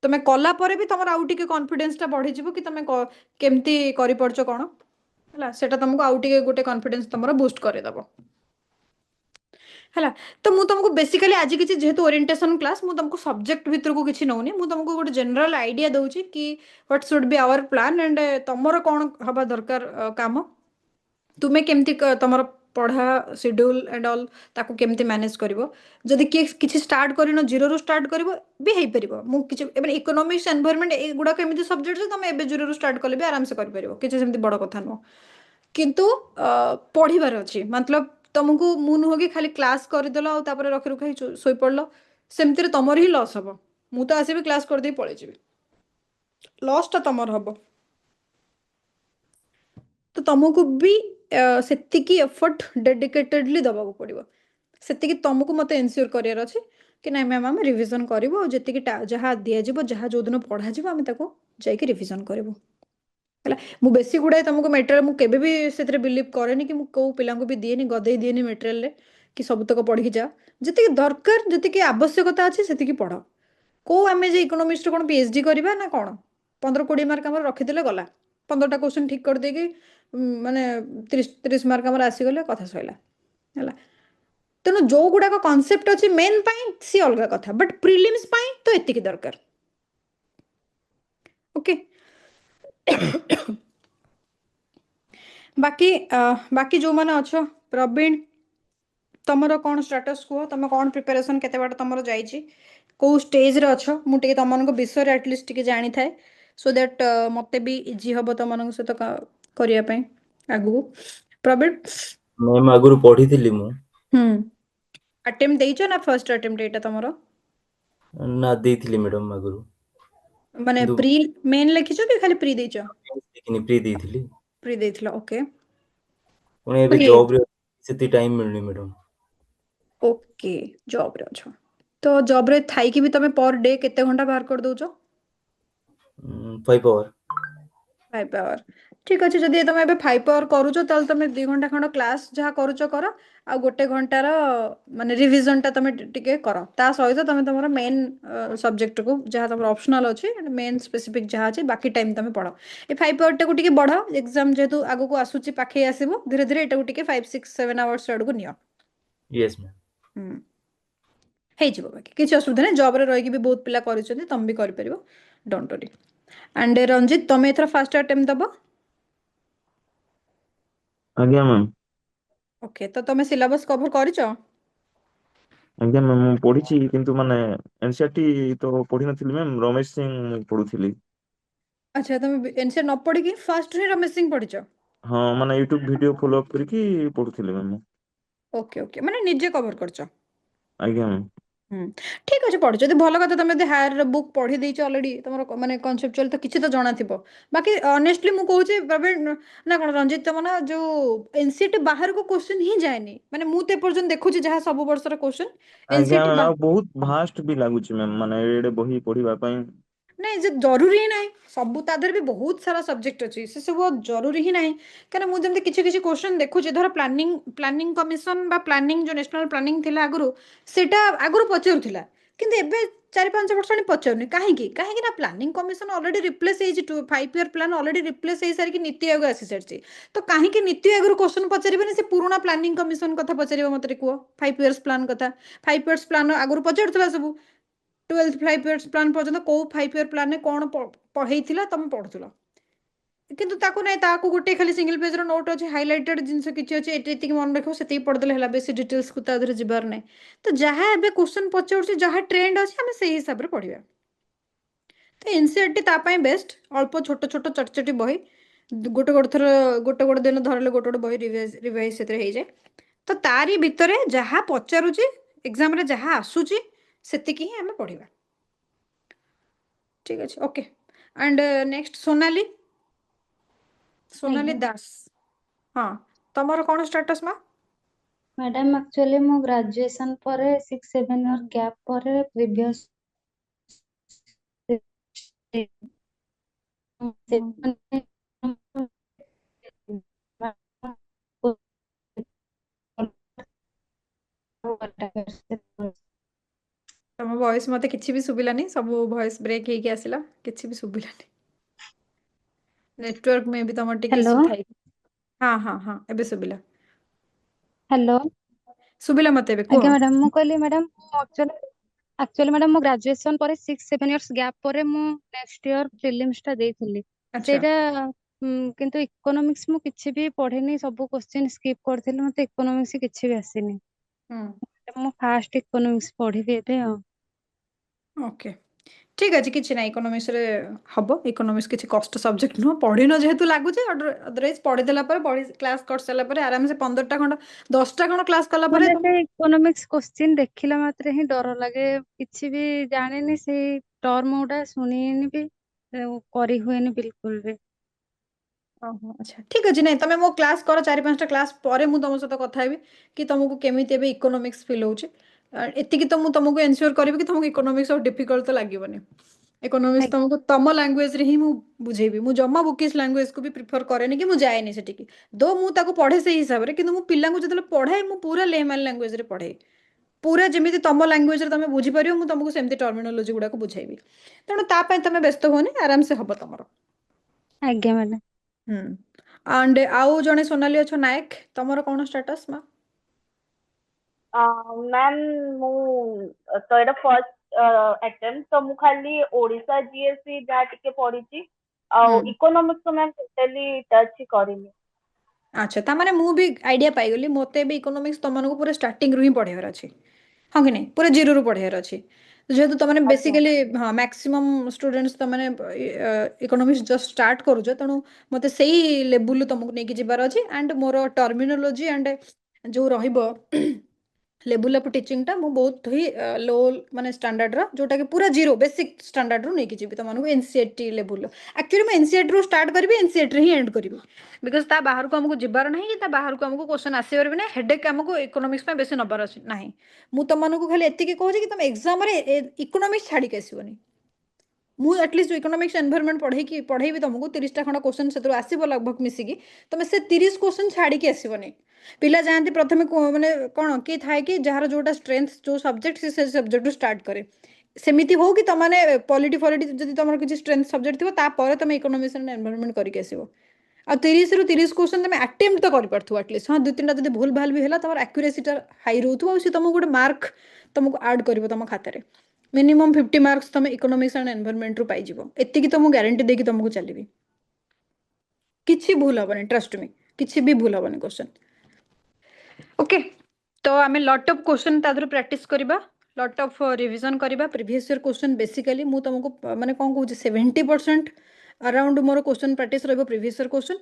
तुम कला परे भी तुम आउ टिके कॉन्फिडेंस टा बढ़ी कि तुम केमती करि पड़छ कौन है सेटा तुमको आउ टिके गोटे कॉन्फिडेंस तुम बूस्ट करदेव ହେଲା ତ ମୁଁ ତମକୁ ବେସିକାଲି ଆଜି କିଛି ଯେହେତु ଓରିଏंटेशन क्लास ମୁଁ ତମକୁ ସब्जेक्ट ଭିतर को କିଛି नौनी ମୁଁ ତମକୁ ଗୋଟେ जनरल आइडिया दउची कि what should be our plan and तमरो कोन हबा दरकार काम तुमे केमती तमर पढ़ा शेड्यूल एंड ऑल ताको केमती मैनेज करिवो जदि किछि स्टार्ट करिनो जीरो रु स्टार्ट करिवो भी हेई परिवो मु किछि एबे इकोनॉमिक्स एनवायरनमेंट ए गुडा केमती सब्जेक्ट जे तमे एबे जीरो रु स्टार्ट करले भी आराम से कर परिवो किछि सेमती बड़ कथा नो किंतु पढ़िबार अछि मतलब तुमको मु नुह कि खाली क्लास करदेल आ तापर रखि रुखाई सोई पड़लो सेमती तमर ही लॉस हबो मु तो आसीबी क्लास कर दे पळै जिबी लॉस ता तमर हबो तो तुमको भी सेतिकी एफर्ट डेडिकेटेडली दबाको पड़िबो सेतिकी तुमको मते एन्श्योर करियर अछि कि नाही मैम हम रिवीजन करिवो जेतिकी जहा दिया जिवो जहा जो दिन पढ़ा जिवो हम ताको जाईकी रिवीजन करिवो ହେଲା ମୁଁ ବେଶୀ ଗୁଡ଼ାଏ ତମକୁ ମେଟେରିଆଲ ମୁଁ କେବେ ବି ସେଥିରେ ବିଲିଭ କରେନି କି ମୁଁ କୋଉ ପିଲାଙ୍କୁ ବି ଦିଏନି ଗଦେଇ ଦିଏନି ମେଟେରିଆଲରେ କି ସବୁତକ ପଢ଼ିକି ଯାଅ ଯେତିକି ଦରକାର ଯେତିକି ଆବଶ୍ୟକତା ଅଛି ସେତିକି ପଢ଼ କୋଉ ଆମେ ଯେ ଇକୋନୋମିକ୍ସରେ କ'ଣ ପିଏଚଡି କରିବା ନା କ'ଣ 15-20 ମାର୍କ ଆମର ରଖିଦେଲେ ଗଲା 15ଟା କ୍ୱେଶ୍ଚନ୍ ଠିକ୍ କରିଦେଇକି ମାନେ 30 ମାର୍କ ଆମର ଆସିଗଲେ କଥା ସରିଲା ହେଲା ତେଣୁ ଯୋଉ ଗୁଡ଼ାକ କନସେପ୍ଟ ଅଛି ମେନ୍ ପାଇଁ ସିଏ ଅଲଗା କଥା ବଟ୍ ପ୍ରିଲିମ୍ସ ପାଇଁ ତ ଏତିକି ଦରକାର ଓକେ बाकी बाकी जो माने अच्छो प्रवीण तमरो कौन स्टेटस कुह तुम कौन प्रिपरेशन केते बाट तमरो जाईची को स्टेज रे अच्छो मु टिके तमनको विषय रे एटलीस्ट टिके जानी थाए सो दैट मते भी इजी हबो तमनको सहित करिया पई आगु प्रवीण मैम आगुरु पढ़ी मु अटेम्प्ट देइचो ना फर्स्ट अटेम्प्ट एटा तमरो ना देइथिली मैडम आगुरु माने किंतु प्री मेन लिखिचो कि खाली प्री देइचो लेकिन प्री देइथिली प्री देइथिलो ओके पुणी एबे ओके जॉब रे सेति टाइम मिलनी मैडम ओके जॉब रे अच्छो तो जॉब रे थाई कि भी तमे पर डे केते घंटा बाहर कर दोचो 5 आवर 5 आवर ठीक अच्छे जदि तुम ए 5 आवर करूच ताल तुम 2 घंटा खंड क्लास जहाँ करूच कर आ गोटे घंटार माने रिविजन टा तुम टिके कर ता सहित तुम तुम मेन सब्जेक्ट को जहाँ तुम ऑप्शनल अच्छे मेन स्पेसिफिक जहाँ अच्छे बाकी टाइम तुम पढ़ ए 5 आवर टाको टिके बढ़ एग्जाम जेहेतु आगो को आसुची पाखे आसीबो धीरे धीरे एटाको टिके 5-6-7 आवर्स आड़ को नियो यस मैम ହେଇଯିବ ବାକି କିଛି ଅସୁବିଧା ନାହିଁ ଜବରେ ରହିକି ବି ବହୁତ ପିଲା କରିଛନ୍ତି ତମେ ବି କରିପାରିବ ଡୋଣ୍ଟ वरी एंड रंजित तमे एथरा फास्ट अटेम्प्ट दबो आज्ञा मैम ओके तो तमे सिलेबस कवर करिचो आज्ञा मैम ମୁଁ ପଢିଛି କିନ୍ତୁ ମାନେ ଏନसीईआରटी ତ ପଢି ନଥିଲି ମ୍ୟାମ୍ ରମେଶ ସିଂ ମୁଁ ପଢୁଥିଲି अच्छा तमे एनसीआर न पढ़ी कि फास्ट रे रमेश सिंह पढ़िचो ହଁ ମାନେ ୟୁट्यूବ ଭିडिଓ ଫଲୋ ଅପ୍ କରିକି ପଢୁଥିଲି ମ୍ୟାମ୍ ମୁଁ ओके ओके माने निजे कवर करचो आज्ञा मैम ठीक अच्छे पढ़ जदि भल कथा तुम हायर बुक पढ़ी देच अलरेडी तुम माने कनसेप्चुअल तो किसी तो जाना थिबो बाकी ऑनेस्टली मु कहूची प्रवीण ना कोन रंजित तुम ना जो एनसीईआरटी बाहर को क्वेश्चन ही जाएनी माने मु ते पर्यंत देखुची जहाँ सब वर्षर क्वेश्चन आज्ञा एनसीईआरटी मैम ଆଉ ବହୁତ ଭାଷ୍ଟ ବି ଲାଗୁଛି ମ୍ୟାମ୍ ମାନେ ଏଡେ ବହି ପଢିବା ପାଇଁ नहीं जे जरूरी ही नहीं सब ता देहर भी बहुत सारा सब्जेक्ट अच्छी से सब जरूरी ही नहीं कहीं मुझे किसी किसी क्वेश्चन देखुचे धर प्लानिंग प्लानिंग कमिशन बा प्लानिंग जो नेशनल प्लानिंग थिला आगुरु सेटा आगुरु पचारुथिला किंतु एबे 4-5 वर्ष पचारुनी कहीं कहीं ना प्लानिंग कमिशन ऑलरेडी रिप्लेस हो 5 ईयर प्लान ऑलरेडी रिप्लेस हो सारी नीति आयोग आसी सारी तो कहीं नीति आयोग क्वेश्चन पचारे से पुराना प्लानिंग कमिशन कथा पचार मत कह 5 इयर्स प्लान कथा 5 इयर्स प्लान आगुरु पचारुला सब 12th 5 इयर्स प्लान पर्यंत को 5 इयर प्लान कौन पढ़ेइथिला तुम पढ़ुला किंतु ताको नै ताको गोटे खाली सिंगल पेज रो नोट अछि हाइलाइटेड जिंस किछि अछि एति मन रखो सेति पढ़देले हला बेसी डिटेल्स को ता धरे जिबार नै तो जहाँ एबे क्वेश्चन पचाउछि जहाँ ट्रेंड अछि हम सेही हिसाब रे पढ़िबा तो एनसीईआरटी ता पई बेस्ट अल्प छोट छोट चटचटी बही गोटे गोटे थर गोटे गोटे दिन धरले गोटे गोटे बही रिवाइज सेते हे जाय तो तारी भितरे जहाँ पचारुछि एग्जाम रे जहाँ आसुछि सेतिकी ही हमें पढ़िबा ठीक अछि okay and next Sonali Sonali ଆଜ୍ଞା दास हाँ तमर कौन स्टेटस मा ମ୍ୟାଡାମ ଆକ୍ଚୁଆଲି ମୁଁ ଗ୍ରାଜୁଏସନ ପରେ 6-7 ଇୟର ଗ୍ୟାପ୍ ପରେ ପ୍ରିଭିୟସ୍ तम वॉइस मते किछि भी सुबिलानी सब वॉइस ब्रेक हेकी आसिला किछि भी सुबिलानी नेटवर्क में भी तमर टिके हेलो इशू थाई हाँ हाँ हाँ एबे सुबिला हेलो सुबिला मते बे ଆଜ୍ଞା को ମ୍ୟାଡାମ ମୁଁ କହିଲି ମ୍ୟାଡାମ ଆକ୍ଚୁଆଲି ମ୍ୟାଡାମ ମୁଁ ଗ୍ରାଜୁଏସନ ପରେ 6-7 ଇୟର୍ସ ଗ୍ୟାପ୍ ପରେ ମୁଁ ନେକ୍ସଟ ଇୟର ପ୍ରିଲିମ୍ସ ଟା ଦେଇଥିଲି अच्छा ସେଇଟା କିନ୍ତୁ ଇକୋନୋମିକ୍ସ ମୁଁ କିଛି ବି ପଢିନି ସବୁ କ୍ୱେଶ୍ଚିନ୍ ସ୍କିପ୍ କରିଥିଲି ମତେ ଇକୋନୋମିକ୍ସ କିଛି ବି ଆସିନି ମୁଁ ଫାଷ୍ଟ ଇକୋନୋମିକ୍स ପଢିବି ଏବେ ଆଉ ओके ठीक अच्छे किसी ना इकोनॉमिक्स रे हबो इकोनॉमिक्स किसी कष्ट सब्जेक्ट नुह पढ़ी न जेहेतु लगुच अदरवाइज पढ़ीदेला पढ़ी क्लास कर सारा पर आराम से 15टा खंड 10टा खंड क्लास कला ମାନେ तुम ସେ ଇକୋନୋମିକ୍ସ କ୍ୱେଶ୍ଚିନ୍ ଦେଖିଲା ମାତ୍ରେ ହିଁ ଡର ଲାଗେ କିଛି ବି ଜାଣିନି ସେଇ ଟର୍ମ ଗୁଡା ଶୁଣିନି ବି କରି ହୁଏନି बिल्कुल भी अच्छा ठीक अच्छे नहीं तुम्हें मो क्लास कर 4-5टा क्लास पर मु तुम सहित कथा हेबी कि तुमको केमिति एबे इकोनॉमिक्स फील होउची एतिकी तो मु तुमको एन्श्योर करिवि कि तुमको इकोनॉमिक्स और डिफिकल्ट तो लागीबनी इकोनॉमिक्स ଆଜ୍ଞା तुमको तम लैंग्वेज रे ही मु बुझेबी मु जम्मा बुकिश लैंग्वेज को भी प्रिफर करेनी कि मु जाएनी सेटिकी दो मु ताको पढ़े से हिसाब रे किंतु मु पिल्लांको जतले पढ़ाए मु पूरा लेमैन लैंग्वेज रे पढ़ाए पूरा जमी तुम लैंग्वेज रे तुम बुझीपर मुझे तुमको सेमती टर्मिनोलोजी गुड़ा बुझेबी तेणु तापाई तुम व्यस्त होनी आराम से हम तुम ଆଜ୍ଞା ମ୍ୟାଡାମ एंड आउ जने सोनाली अच्छा नायक तमर कौन स्टेटस मा मैम मु तो एटा फर्स्ट अटेम्प्ट तो मु खाली ओडिशा जीएससी जा टिके पढ़ी आ इकोनॉमिक्स तो मैम टोटली टच ही करिनी अच्छा तामाने मु भी आइडिया पाइगली मते भी इकोनॉमिक्स तुमको पूरा स्टार्टिंग रु ही पढ़ेबार अछि हाँ कि नहीं पूरा जीरो रु पढ़ेबार अछि जेहेतु तुमने अच्छा बेसिकली हाँ मैक्सिमम स्टूडेंट्स तुमने इकोनॉमिक्स जस्ट स्टार्ट करूछ तेणु मते सेही लेवल तुमको नेकी जिबार अछि एंड मोर टर्मिनोलॉजी एंड जो रहिबो लेवल ऑफ टीचिंग टा मु बहुत ही लो माने स्टैंडर्ड रा जोटा कि पूरा जीरो बेसिक स्टैंडर्ड रु नेकी जिबि तुमको एनसीईआरटी लेवल एक्चुअली मैं एनसीईआरटी रु स्टार्ट करबी एनसीईआरटी ही एंड करबी बिकॉज ता बाहर को हमको जिबार नहीं कि ता बाहर को हमको क्वेश्चन आसीबार भी नहीं हेडेक हमको इकोनॉमिक्स में बेसी नबार अछि नहीं मु तुमको खाली एतिकी कहूँ कि तुम एग्जाम रे इकोनॉमिक्स छाड़ी के आसीबनी मु एटलिस्ट इकोनॉमिक्स एनवायरनमेंट पढ़ेबी तुमको 30टा खंड क्वेश्चन से आसब लगभग मिसिकी तुम से 30 क्वेश्चन छाड़ी के आसबनी पिला जाती प्रथम माने कौन कि थाए कि जार जोटा स्ट्रेंथ जो सब्जेक्ट से सब्जेक्ट स्टार्ट करे सेमिति हो कि तुमने पॉलिटी फॉलिटी जदि तुम किसी स्ट्रेंथ सब्जेक्ट थी तापर तुम इकोनॉमिक्स एंड एनवायरनमेंट करके आसब आ 30 क्वेश्चन तुम अटेम्प्ट तो कर पार्थो एटलिस्ट हाँ 2-3टा जब भूल भाल भी है तुम एक्यूरेसीटा हाई रोथु आ तुमको गोटे मार्क तुमको आड कर तुम खातार मिनिमम 50 मार्क्स तुम इकोनॉमिक्स एंड एनवायरनमेंट रु पाइजिबो एतिकी तो मु गारंटी देकी तुमको चलेबी किछि भूल हबनी ट्रस्ट मी किछि भी भूल हबनी क्वेश्चन ओके तो आम लट ऑफ क्वेश्चन तादर प्रैक्टिस करबा लट ऑफ रिवीजन करबा प्रीवियस ईयर क्वेश्चन बेसिकली मु तुमको माने कोन कहूँ 70% अराउंड मोर क्वेश्चन प्रैक्टिस रहबो प्रीवियस ईयर क्वेश्चन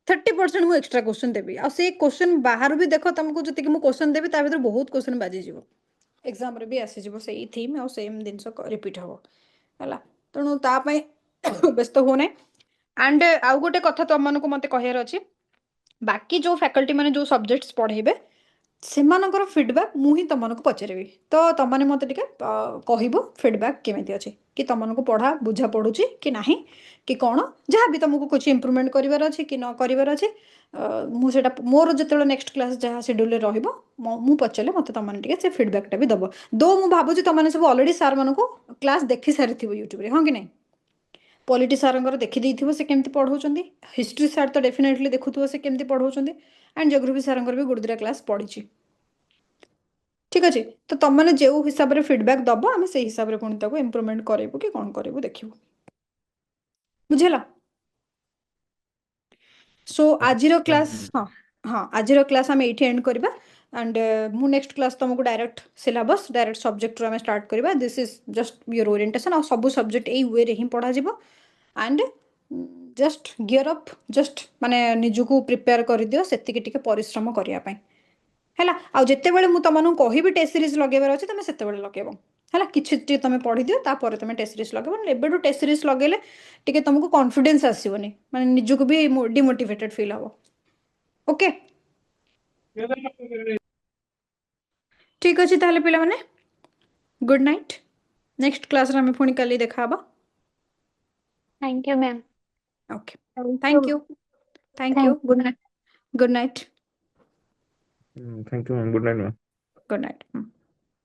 30% मु एक्स्ट्रा क्वेश्चन देबी आ से क्वेश्चन बाहर भी देखो तुमको जति मु क्वेश्चन देबी ता भीतर बहुत क्वेश्चन बाजी जीवो एग्जाम रे भी आसी जीवो सेही थीम आ सेम जिंस रिपीट हबो हला तेणु ता पई व्यस्त हो नै एंड आउ गोटे कथा तुम मानको मते कहियार अछि बाकी जो फैकल्टी माने जो सब्जेक्ट्स पढ़ेबे सेमानकर फीडबैक मुही तुमको पचारि तो तुमने मत टे कह फीडबैक केमी अच्छे कि तुमको पढ़ा बुझा पड़ुची कि ना कि कौन जहाँ भी तुमको कुछ इम्प्रूवमेंट करार अच्छे कि न करार अच्छे मुझे मोर जो नेक्स्ट क्लास जहाँ शेड्यूल रु पचारे मत तुमने से फीडबैकटा भी दब दो मुझे भावुँ तुमने सब अलरेडी सार मान क्लास देखी सारी यूट्यूब हाँ कि नहीं पॉलिटी सारंगर देखी से केमती पढ़ाऊँ हिस्ट्री सार तो डेफिनेटली देखुव से केमती पढ़ाऊँ एंड जियोग्राफी सारंगर भी गोटे 2टा क्लास पढ़ी ठीक अच्छे तो तुमने जो हिसाब से फीडबैक दब आम से हिसाब से पुणी इम्प्रूवमेंट करेबू कि कौन करेबू देखिबू बुझेला सो आजिर क्लास हाँ हाँ आजिर क्लास आम ये एंड करवा एंड मु नेक्स्ट क्लास तुमको डायरेक्ट सिलेबस डायरेक्ट सब्जेक्ट आम स्टार्ट करवा this is just your orientation आ सब सब्जेक्ट यही वे रे ही पढ़ा जीवो and just gear up just माने निजुको प्रिपेयर कर दियो सेतिकी टिके परिश्रम करिया पई हैला आ जेते बेले मु तमनु कहिबी टेस्ट सीरीज लगेबार अछि तमे सेते बेले लगेबो हैला किछि तमे पढ़ी दियो तापर तमे टेस्ट सीरीज लगेबो एबेडू टेस्ट सीरीज लगेले टिके तुमको कॉन्फिडेंस आसीबनी माने निजुको भी डिमोटिवेटेड फील हबो ओके ठीक अछि ताहले पिला माने गुड नाइट नेक्स्ट क्लास रे हम पुणी काली देखा हबा thank you ma'am okay thank you good night thank you ma'am good night ma'am good night